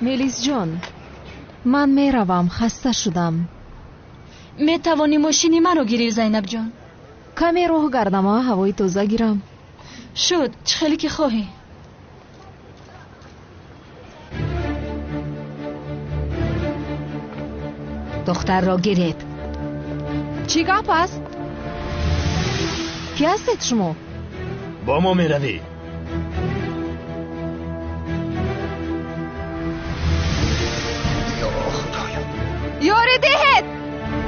ملیس جان، من میروم، خسته شدم. میتوانی ماشینی مرا گیری زینب جان؟ کمی راه گردم و هوای تازه گیرم. شد چه خیلی که خواهی. دختر را گرفت. چی گپ است؟ کی هستید شما؟ با ما میروی. یاری دهید،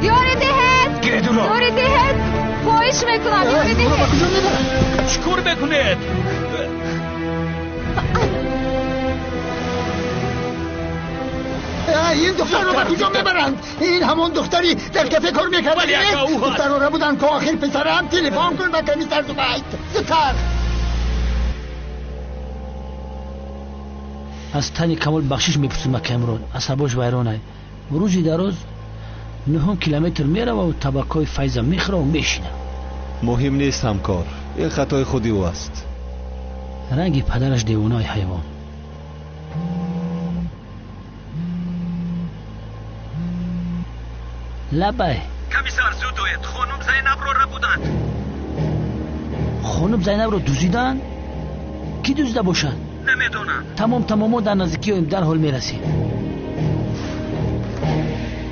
یاری دهید، یاری دهید، خواهش میکنم یاری دهید. چیکار میکنید؟ این دختر رو به کجا میبرند؟ این همون دختری در کفه کار میکردی؟ دختر رو بودن که آخر پسرم تلفن کن و کمیسر زبید زودتر. از تنی کمال بخشش میپرسیم کامران عصباش ویرانه. روزی در روز 9 کیلومتر میره و طبقای فیض میخوره و میشینه. مهم نیست همکار، این خطای خودی او است. رنگی پدرش دیوانای حیوان. لبه کمیسر زود دوید، خانم زینب رو بودند. خانم زینب رو دوزیدن؟ کی دوزیده باشد؟ نمیدونم. تمام در نزدیکی ایم در حال میرسیم.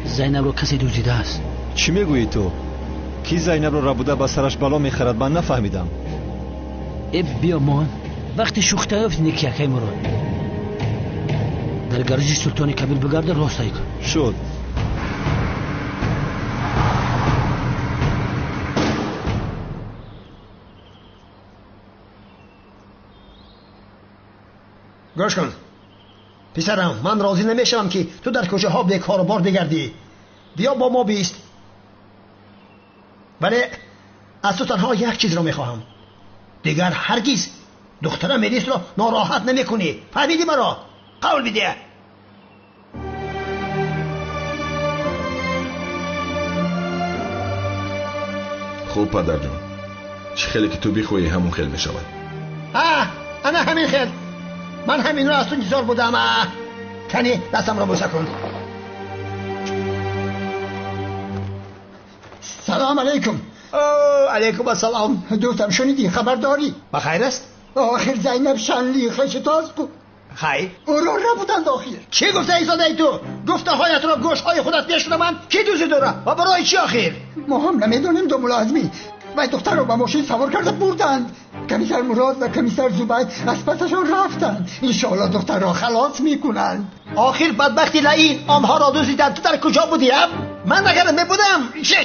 زینب رو کسی دوزیده است. چی میگویی تو؟ کی زینب رو ربوده با سرش بلا میخرد؟ من نفهمیدم. بیا مان وقتی شوخته افت نیکی مراد در گارج سلطان کبیر بگرد راستایی کن. شد. گوش کن پسرم، من راضی نمیشم که تو در کوچه ها بیکار و بار بگردی. بیا با ما بیست. ولی از تو تنها یک چیز رو میخواهم، دیگر هرگز دختر مریض رو ناراحت نمیکنی. فهمیدی مرا؟ قول بده. خوب پدر جان، چه خیلی که تو بخوایی همون خیل میشود. انا همین خیل. من همین رو از تو انتظار بودم. کنی دستم را بوسه کن. سلام علیکم. علیکم السلام. دوستم شنیدی؟ خبر داری؟ بخیر است؟ آخر زینب شنلی خشتاز کو. خیر او رو بودند آخر. چی گفته ایزاده ای تو؟ گفته هایت را گوش های خودت بیشتر من کی دوزی داره و برای چی آخر؟ ما هم نمیدونیم دو ملازمی و دختر رو با ماشین سوار کرده بردند. کمیسر مراد و کمیسر زبید از پسشان رفتند. انشاءالله دختر را خلاص میکنند. آخر بدبختی لعین آنها را دوزیدند. تو در کجا بودیم؟ من نگرم میبودم. چه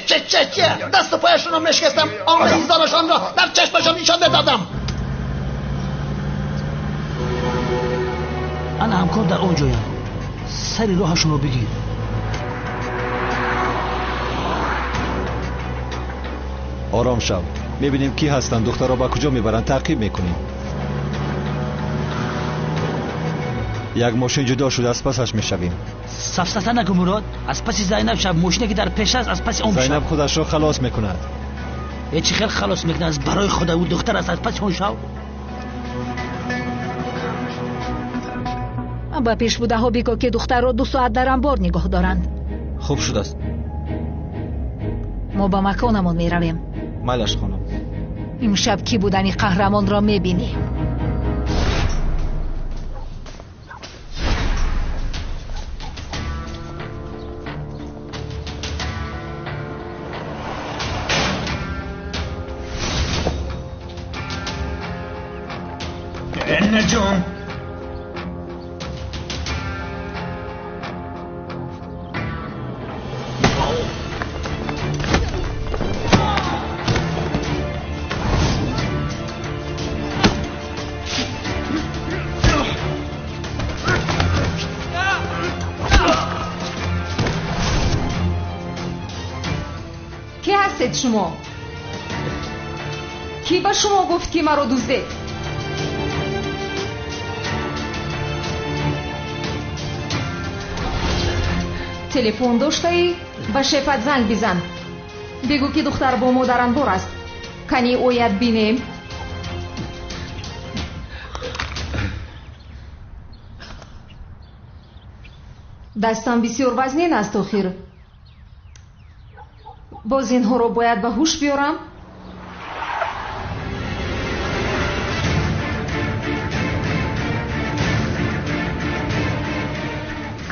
دست و پایشون رو مشکستم. آن ایزدارشان را در چشمشان نشان دادم. انا همکار در اونجایم. سری راهشون رو بگیر. آرام شو. میبینیم کی هستن، دختر را با کجا میبرن، تعقیب میکنیم. یک ماشین جدا شده، از پسش میشویم. سفسطه نکن مراد. از پس زینب شب ماشینی که در پیش است از پس اون زینب خودش را خلاص میکند. چی خیلی خلاص میکنه؟ از برای خود او دختر است از پس اون شو. با پیش بوده ها بگو که دختر را 2 ساعت در انبار نگاه دارند. خوب شده است. ما با مکانمون میرویم. مالش خانم. امشب کی بودنی قهرمان را میبینی. نجوم کی هستید شما؟ کی با شما گفت که مرا دزدید؟ تلفن داشتی؟ به شفت زنگ بزن. بگو که دختر با ما در انبار است. کنی اوید بینیم؟ دستم بسیار وزنین است آخر. боз инҳоро бояд ба ҳуш биёрам.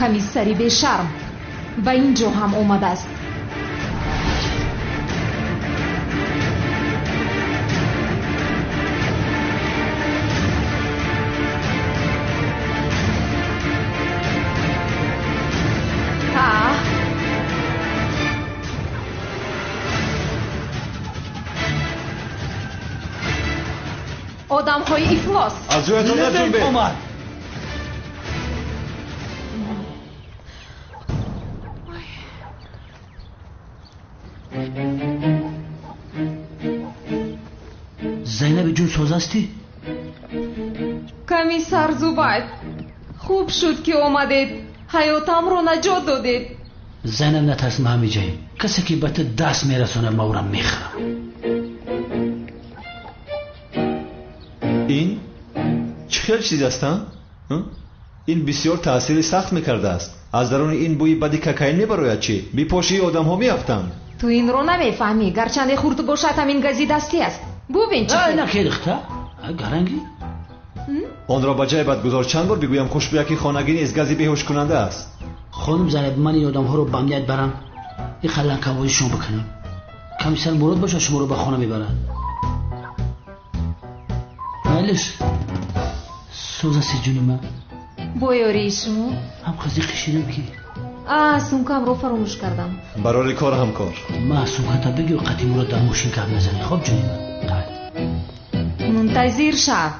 комиссари бешарм ба ин ҷо ҳам омадааст. одамҳои ифлос аз ҷоятон наҷунбед. зайнаби ҷун созасти? комиссар зубайд, хуб шуд ки омадед, ҳаётамро наҷот додед. зайнаб натарс, ма ҳамиҷаем. касе ки ба ту даст мерасонад ма ӯро мехӯрам. ин чӣ хел чиз аст? ин бисёр таъсири сахт мекардааст. аз даруни ин бӯи бади кокаин мебарояд. чӣ бипошии одамҳо меафтанд? ту инро намефаҳмӣ. гарчанде хурд бошад ҳамин гази дастӣ аст. бубин чӣ накедихта гаранги онро ба ҷай бад гузор. чанд бор бигӯям хушбӯяки хонагӣ нест, гази беҳушкунанда аст. хонум Зайнаб, ман ин одамҳоро ба амният барам, ин қалланкавозишон бикунем. комиссар Мурод бошад шуморо ба хона мебарад. майлиш сӯзаси ҷуни ман. бо ёрии шумо ҳам қизи қишидам ки сумкамро фаромӯш кардам. барори кор ҳамкор. ма сумката бигӯ қати Мурод дар мошин гап назани. хоб ҷуни ман мунтазир шав.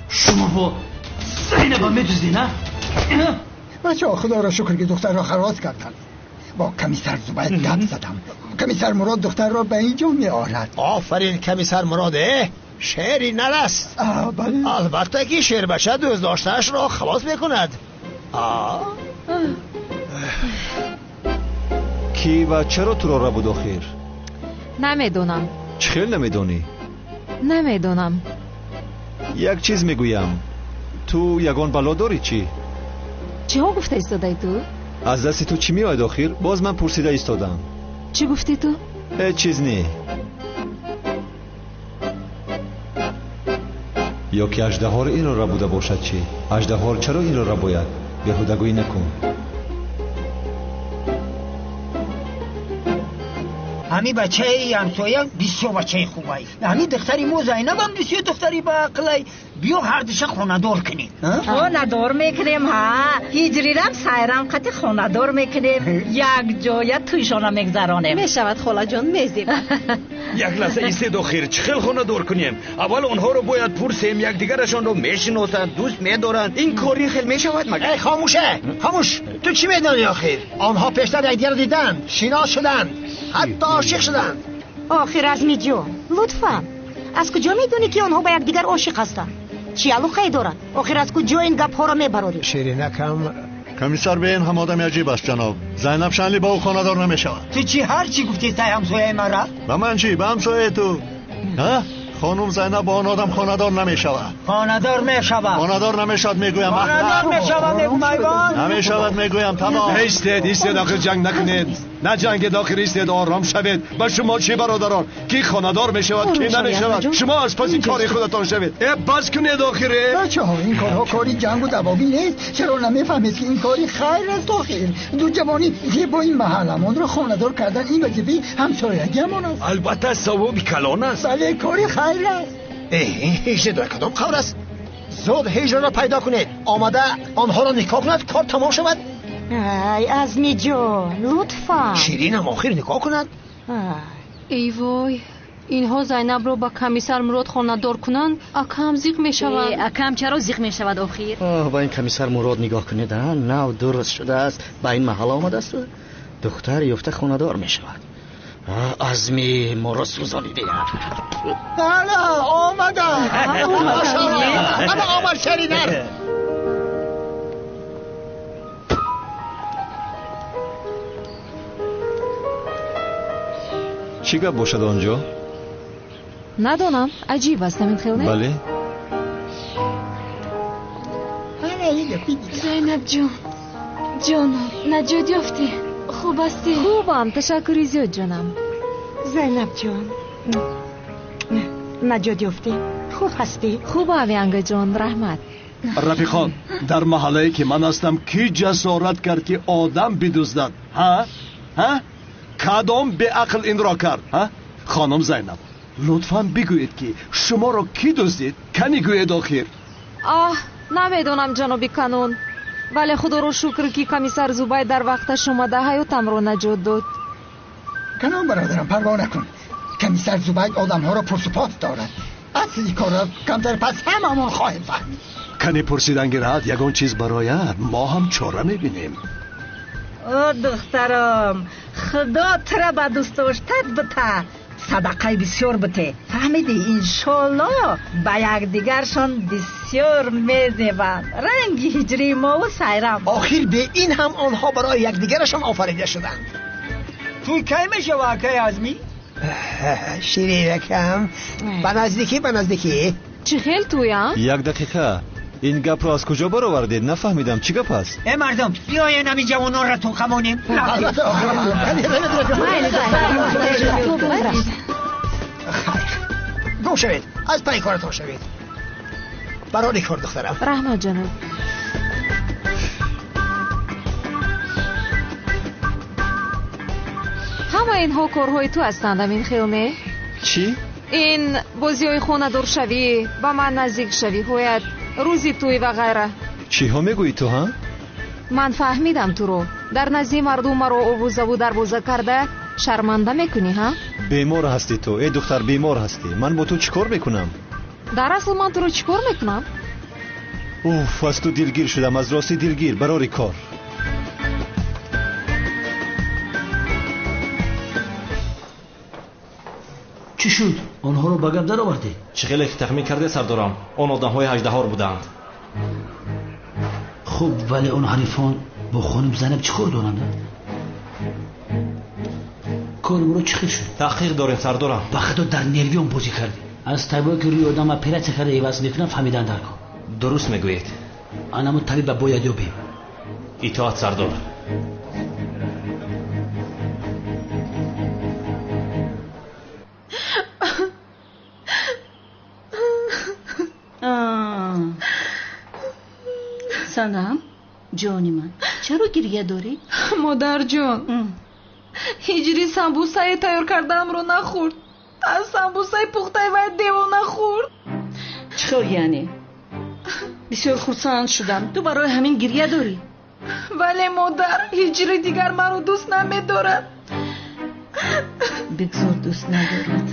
شما با زینب میدوزین ها؟ بچه ها خدا را شکر که دختر را خلاص کردن. با کمیسر زبید گپ زدم. کمیسر مراد دختر را به اینجا می آرد. آفرین کمیسر مراده، شعری نرست. بله. البته که شعر بشه دزداشتهاش را خلاص میکند. کی و چرا تو را بود آخر؟ نمیدونم. چه خیلی نمیدونی؟ نمیدونم. یک چیز میگویم، تو یگان بلا داری چی؟ چی ها گفته ایستاده تو؟ از دست تو چی میآید آخر؟ باز من پرسیده ایستادم. چی گفتی تو؟ هیچ چیز نی. یا که اژدها این را بوده باشد چی؟ اژدها چرا این را باید؟ بیهودگویی نکن. همی بچه ای همسایه بسیار بچه خوبه. همی دختری مو زینب هم بسیار دختری با عقله. بیا هر دشه خاندار کنیم. خاندار میکنیم ها. هجریرم سایرم قطع خاندار میکنیم. یک جای تویشانم میگذرانیم. میشود خاله جان میزیم. یک لحظه ایستید آخر چه خیلی خاندار کنیم؟ اول اونها رو باید پرسیم، یک دیگرشان رو میشناسند، دوست میدارند. این کاری خیلی میشود مگه؟ ای خاموشه خاموش، تو چی میدانی آخر؟ آنها پیشتر یکدیگر رو دیدن، شناس شدن، حتی عاشق شدن. آخر عزمی جان لطفا از کجا میدونی که آنها با یکدیگر عاشق هستند؟ چی علاقه دارن؟ آخر از کجا این گپ ها را میبراری؟ شیرینکم کمیسر به این هم آدم عجیب است جناب. زینب شنلی با او خانه‌دار نمیشود. تو چی هر چی گفتی سای همسایه من را؟ به من چی؟ به همسایه تو. ها؟ خانم زینب با آن آدم خانه‌دار نمیشود. خانه‌دار میشود. خانه‌دار نمیشود میگویم. خانه‌دار میشود میگویم. نمیشود میگویم تمام. ایستید آخر جنگ نکنید. نه جنگ داخل ایستید، آرام شوید. با شما چی برادران؟ کی خانه‌دار میشود کی نمیشود؟ شما از پس کاری خودتان شوید. بس کنید آخره. بچه‌ها این کارها کاری جنگ و دعوی نیست. چرا نمیفهمید که این کاری خیر است آخر؟ دو جوانی با این محلمون را خانه‌دار کردن این وظیفه همسایگیمان است. البته ثواب کلان است. بله کاری خیر است. این هیچ دو کدام خبر است؟ زود هجر را پیدا کنید. آمده آنها را نکاح کند کار تمام شود. ای عزمی جان لطفا. شیرین هم آخر نکاح کند. ای وای اینها زینب رو با کمیسر مراد خاندار کنند اکم زیغ می شود. اکم چرا زیغ می شود آخر؟ با این کمیسر مراد نگاه کنید، نو درست شده است، با این محل آمده است، دختر یافته خاندار می شود. عزمی ما را سوزانیده. حالا آمده. اما آمد شریدن. چی گپ باشد آنجا؟ ندانم، عجیب است همین خیلی. بله زینب جان جانم نجات یافتی خوب هستی؟ خوبم تشکری زیاد جانم. زینب جان نجات یافتی خوب هستی؟ خوبم ینگ جان رحمت. رفیقان در محله که من هستم کی جسارت کرد که آدم بدزدد؟ ها؟ کدام به عقل این را کرد؟ خانم زینب لطفاً بگویید که شما را کی دزدید؟ کنی گوید آخر. نمیدونم جنابی کانون، ولی خدا رو شکر که کمیسر زوبای در وقتش اومده حیاتم رو نجات داد. کانون برادرم پروا نکن، کمیسر زوبای آدم ها را پرسپات دارد. اصلی کار را کمتر پس هممون خواهیم فهمید. کنی پرسیدن گرد یگان چیز برایت ما هم چاره میبینیم. او دخترم خدا ترا با دوست داشتت بته، صدقه بسیار بته، فهمیدی؟ انشالله با یک دیگرشان بسیار میزیبند. رنگی هجری ما و سیرم آخر به این هم آنها برای یک دیگرشان آفریده شدند. توی کی میشه واقعی آزمی؟ شیرینکم به نزدیکی چی خیل تویم؟ یک دقیقه این گپ رو از کجا برآوردید؟ نفهمیدم چی گپ است؟ مردم بیاین همین جوانان را توقمونیم. گم شوید، از پای کارتون شوید. برای کار دخترم. رحمت جانم. همه اینها کارهای تو هستند این خیلمه؟ چی؟ این بازیای خونه دور شوی، با من نزدیک شوی، هویت روزی توی و غیره. چی ها میگویی تو ها؟ من فهمیدم تو رو در نزدی مردم رو اووزه و دروازه کرده شرمنده میکنی ها؟ بیمار هستی تو، ای دختر بیمار هستی. من با تو چیکار میکنم؟ در اصل من تو رو چیکار میکنم؟ اوف از تو دلگیر شدم، از راستی دلگیر برای کار. چی شد؟ آنها رو بگم در آوردی؟ چخیل تخمین کرده سردارم، آن آدم‌های 18 بودند. خوب ولی اون حریفان با خانم زینب چیکار دارند؟ کارم رو چخیل شد؟ تحقیق داریم سردارم. به خدا در نرویان بازی کردی. از طبیعی که روی آدم پیره چکرده ایواز میکنم فهمیدن در کار. درست میگویید. انمو طبیب باید یابیم. اطاعت سردار. سلام جانی من، چرا گریه داری؟ مادر جان هجری سمبوسه تیار کردم رو نخورد، از سمبوسه پخته و دیو نخورد. چطور یعنی؟ بسیار خرسند شدم. تو برای همین گریه داری؟ ولی مادر هجری دیگر من رو دوست نمیدارد. بگذار دوست ندارد.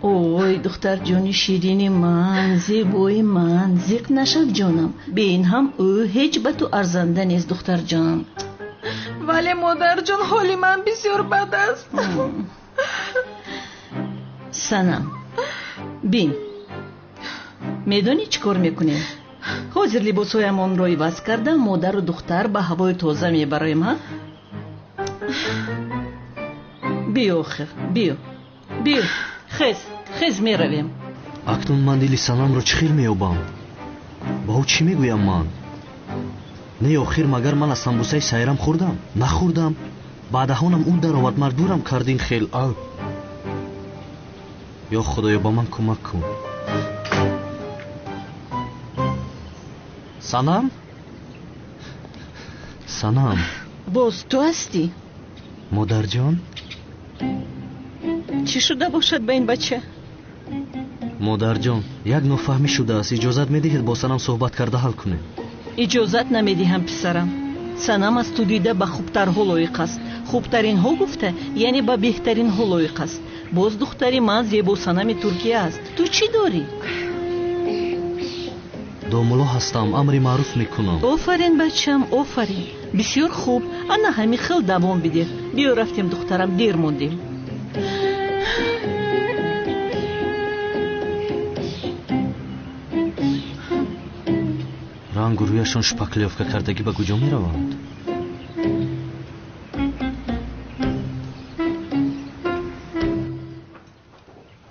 اوی دختر جانی شیرینی من، زیبای من، زیق نشد جانم. به این هم او هیچ به تو ارزنده نیست دختر جان. ولی مادر جان حالی من بسیار بد است. سنم بین، میدانی چی کار میکنیم؟ حاضر لباسهایمان رو عوض کرده مادر و دختر به هوای تازه میبریم ها؟ بیا آخر بیا خیز میرویم. اکنون من دلی سنم رو چخیل میابم. با او چی میگویم من؟ نه آخر مگر من از سمبوسه سیرم خوردم؟ نخوردم. بعدهانم اون در آمد مردورم کردین خیل او. یا خدایا با من کمک کن. سنم باز تو هستی؟ مادر جان چی شده باشد به این بچه؟ مادر جان یک نافهمی شده است. اجازت میدهید با سنم صحبت کرده حل کنه؟ اجازت نمیدهم پسرم. سنم از تو دیده به خوبترها لایق است. خوبترین ها گفته یعنی به بهترین ها لایق است. باز دختری من زیبا سنم ترکیه است. تو چی داری؟ دامولا هستم، امری معروف میکنم. آفرین بچم آفرین، بسیار خوب. انا همین خیل دوام بده. بیا رفتیم دخترم، دیر موندیم. رنگ و رویشان شپکلیافکه کردگی به کجا می روند؟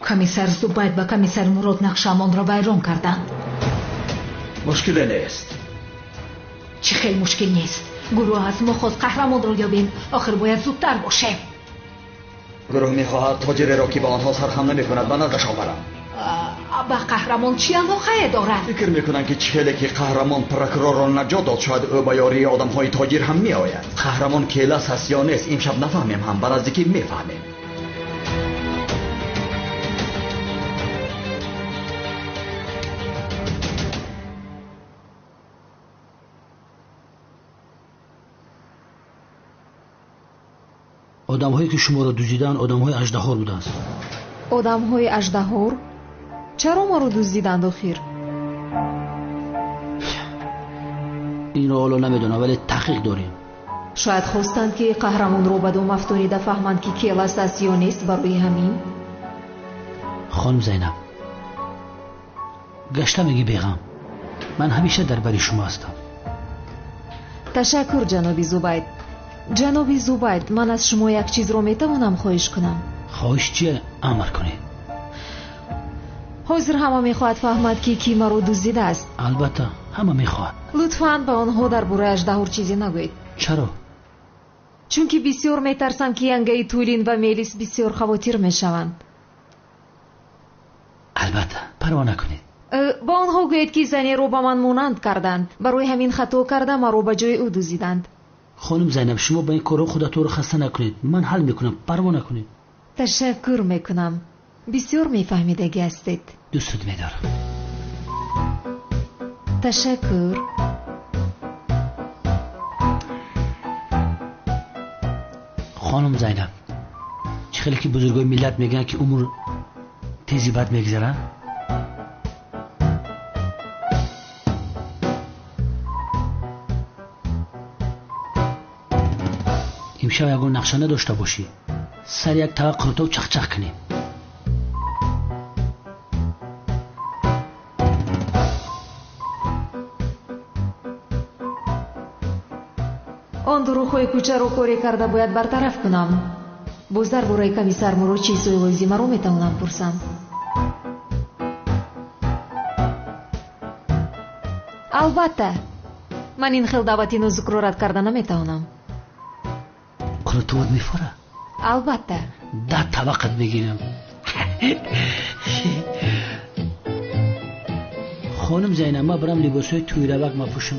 کمیسر زوباید و کمیسر مراد نقشمان را ویران کردند. مشکلی نیست. چی خیلی مشکل نیست. گروه از ما خواست قهرمان رو یابیم. آخر باید زودتر باشه. گروه میخواهد تاجر را که به آنها سرهم نمیکند به نزدش آورم. به قهرمان چی علاقه دارد؟ فکر میکنن که چهله که قهرمان پرکرار را نجات داد شاید او به یاری آدم های تاجر هم میآید. قهرمان کیلس هست یا نیست امشب نفهمیم هم بر نزدیکی میفهمیم. آدم‌هایی که شما را دزدیدند آدم‌های اژدها بودند. آدم‌های اژدها؟ چرا ما رو دزدیدند آخر؟ این را حالا نمیدونم ولی تحقیق داریم. شاید خواستند که قهرمان رو به دو مفتونیده فهمند که کیلس است یا نیست. برای همین خانم زینب گشته میگی بیغم من همیشه در بری شما هستم. تشکر جنابی زوبید. جنابی زوبید من از شما یک چیز رو میتوانم خواهش کنم؟ خواهش چیه؟ امر کنید. حاضر همه میخواهد فهمد که کی ما رو دزدیده است. البته همه میخواهد. لطفاً به آنها درباره اژدها چیزی نگویید. چرا؟ چون که بسیار میترسم که ینگه تولین و میلیس بسیار خواطر میشوند. البته پروا نکنید. با آنها گویید که زنی رو به من مانند کردند. برای همین خطا کرده ما رو به جای او دزدیدند. خانم زینب شما با این کارا خودتون رو خسته نکنید. من حل میکنم پروا نکنید. تشکر میکنم. بسیار میفهمیدگی هستید. دوستت میدارم. تشکر. خانم زینب چه خیلی که بزرگای ملت میگن که عمر تیزی بد میگذره. امشب اگر نقشه نداشته باشی سر یک طبق قروتا و چخ چخ کنی. آن دروغ‌های کوچه رو کاری کرده باید برطرف کنم. باز درباره کمیسر مرو چیزهای لازمه رو میتوانم پرسم. البته من این خیلی دعوتی نزدیک رو رد کرده نمیتوانم. قروتوت میفوره؟ البته 10 طبقت بگیرم. خانم زینب ما برم لباسای توی روک ما پوشم.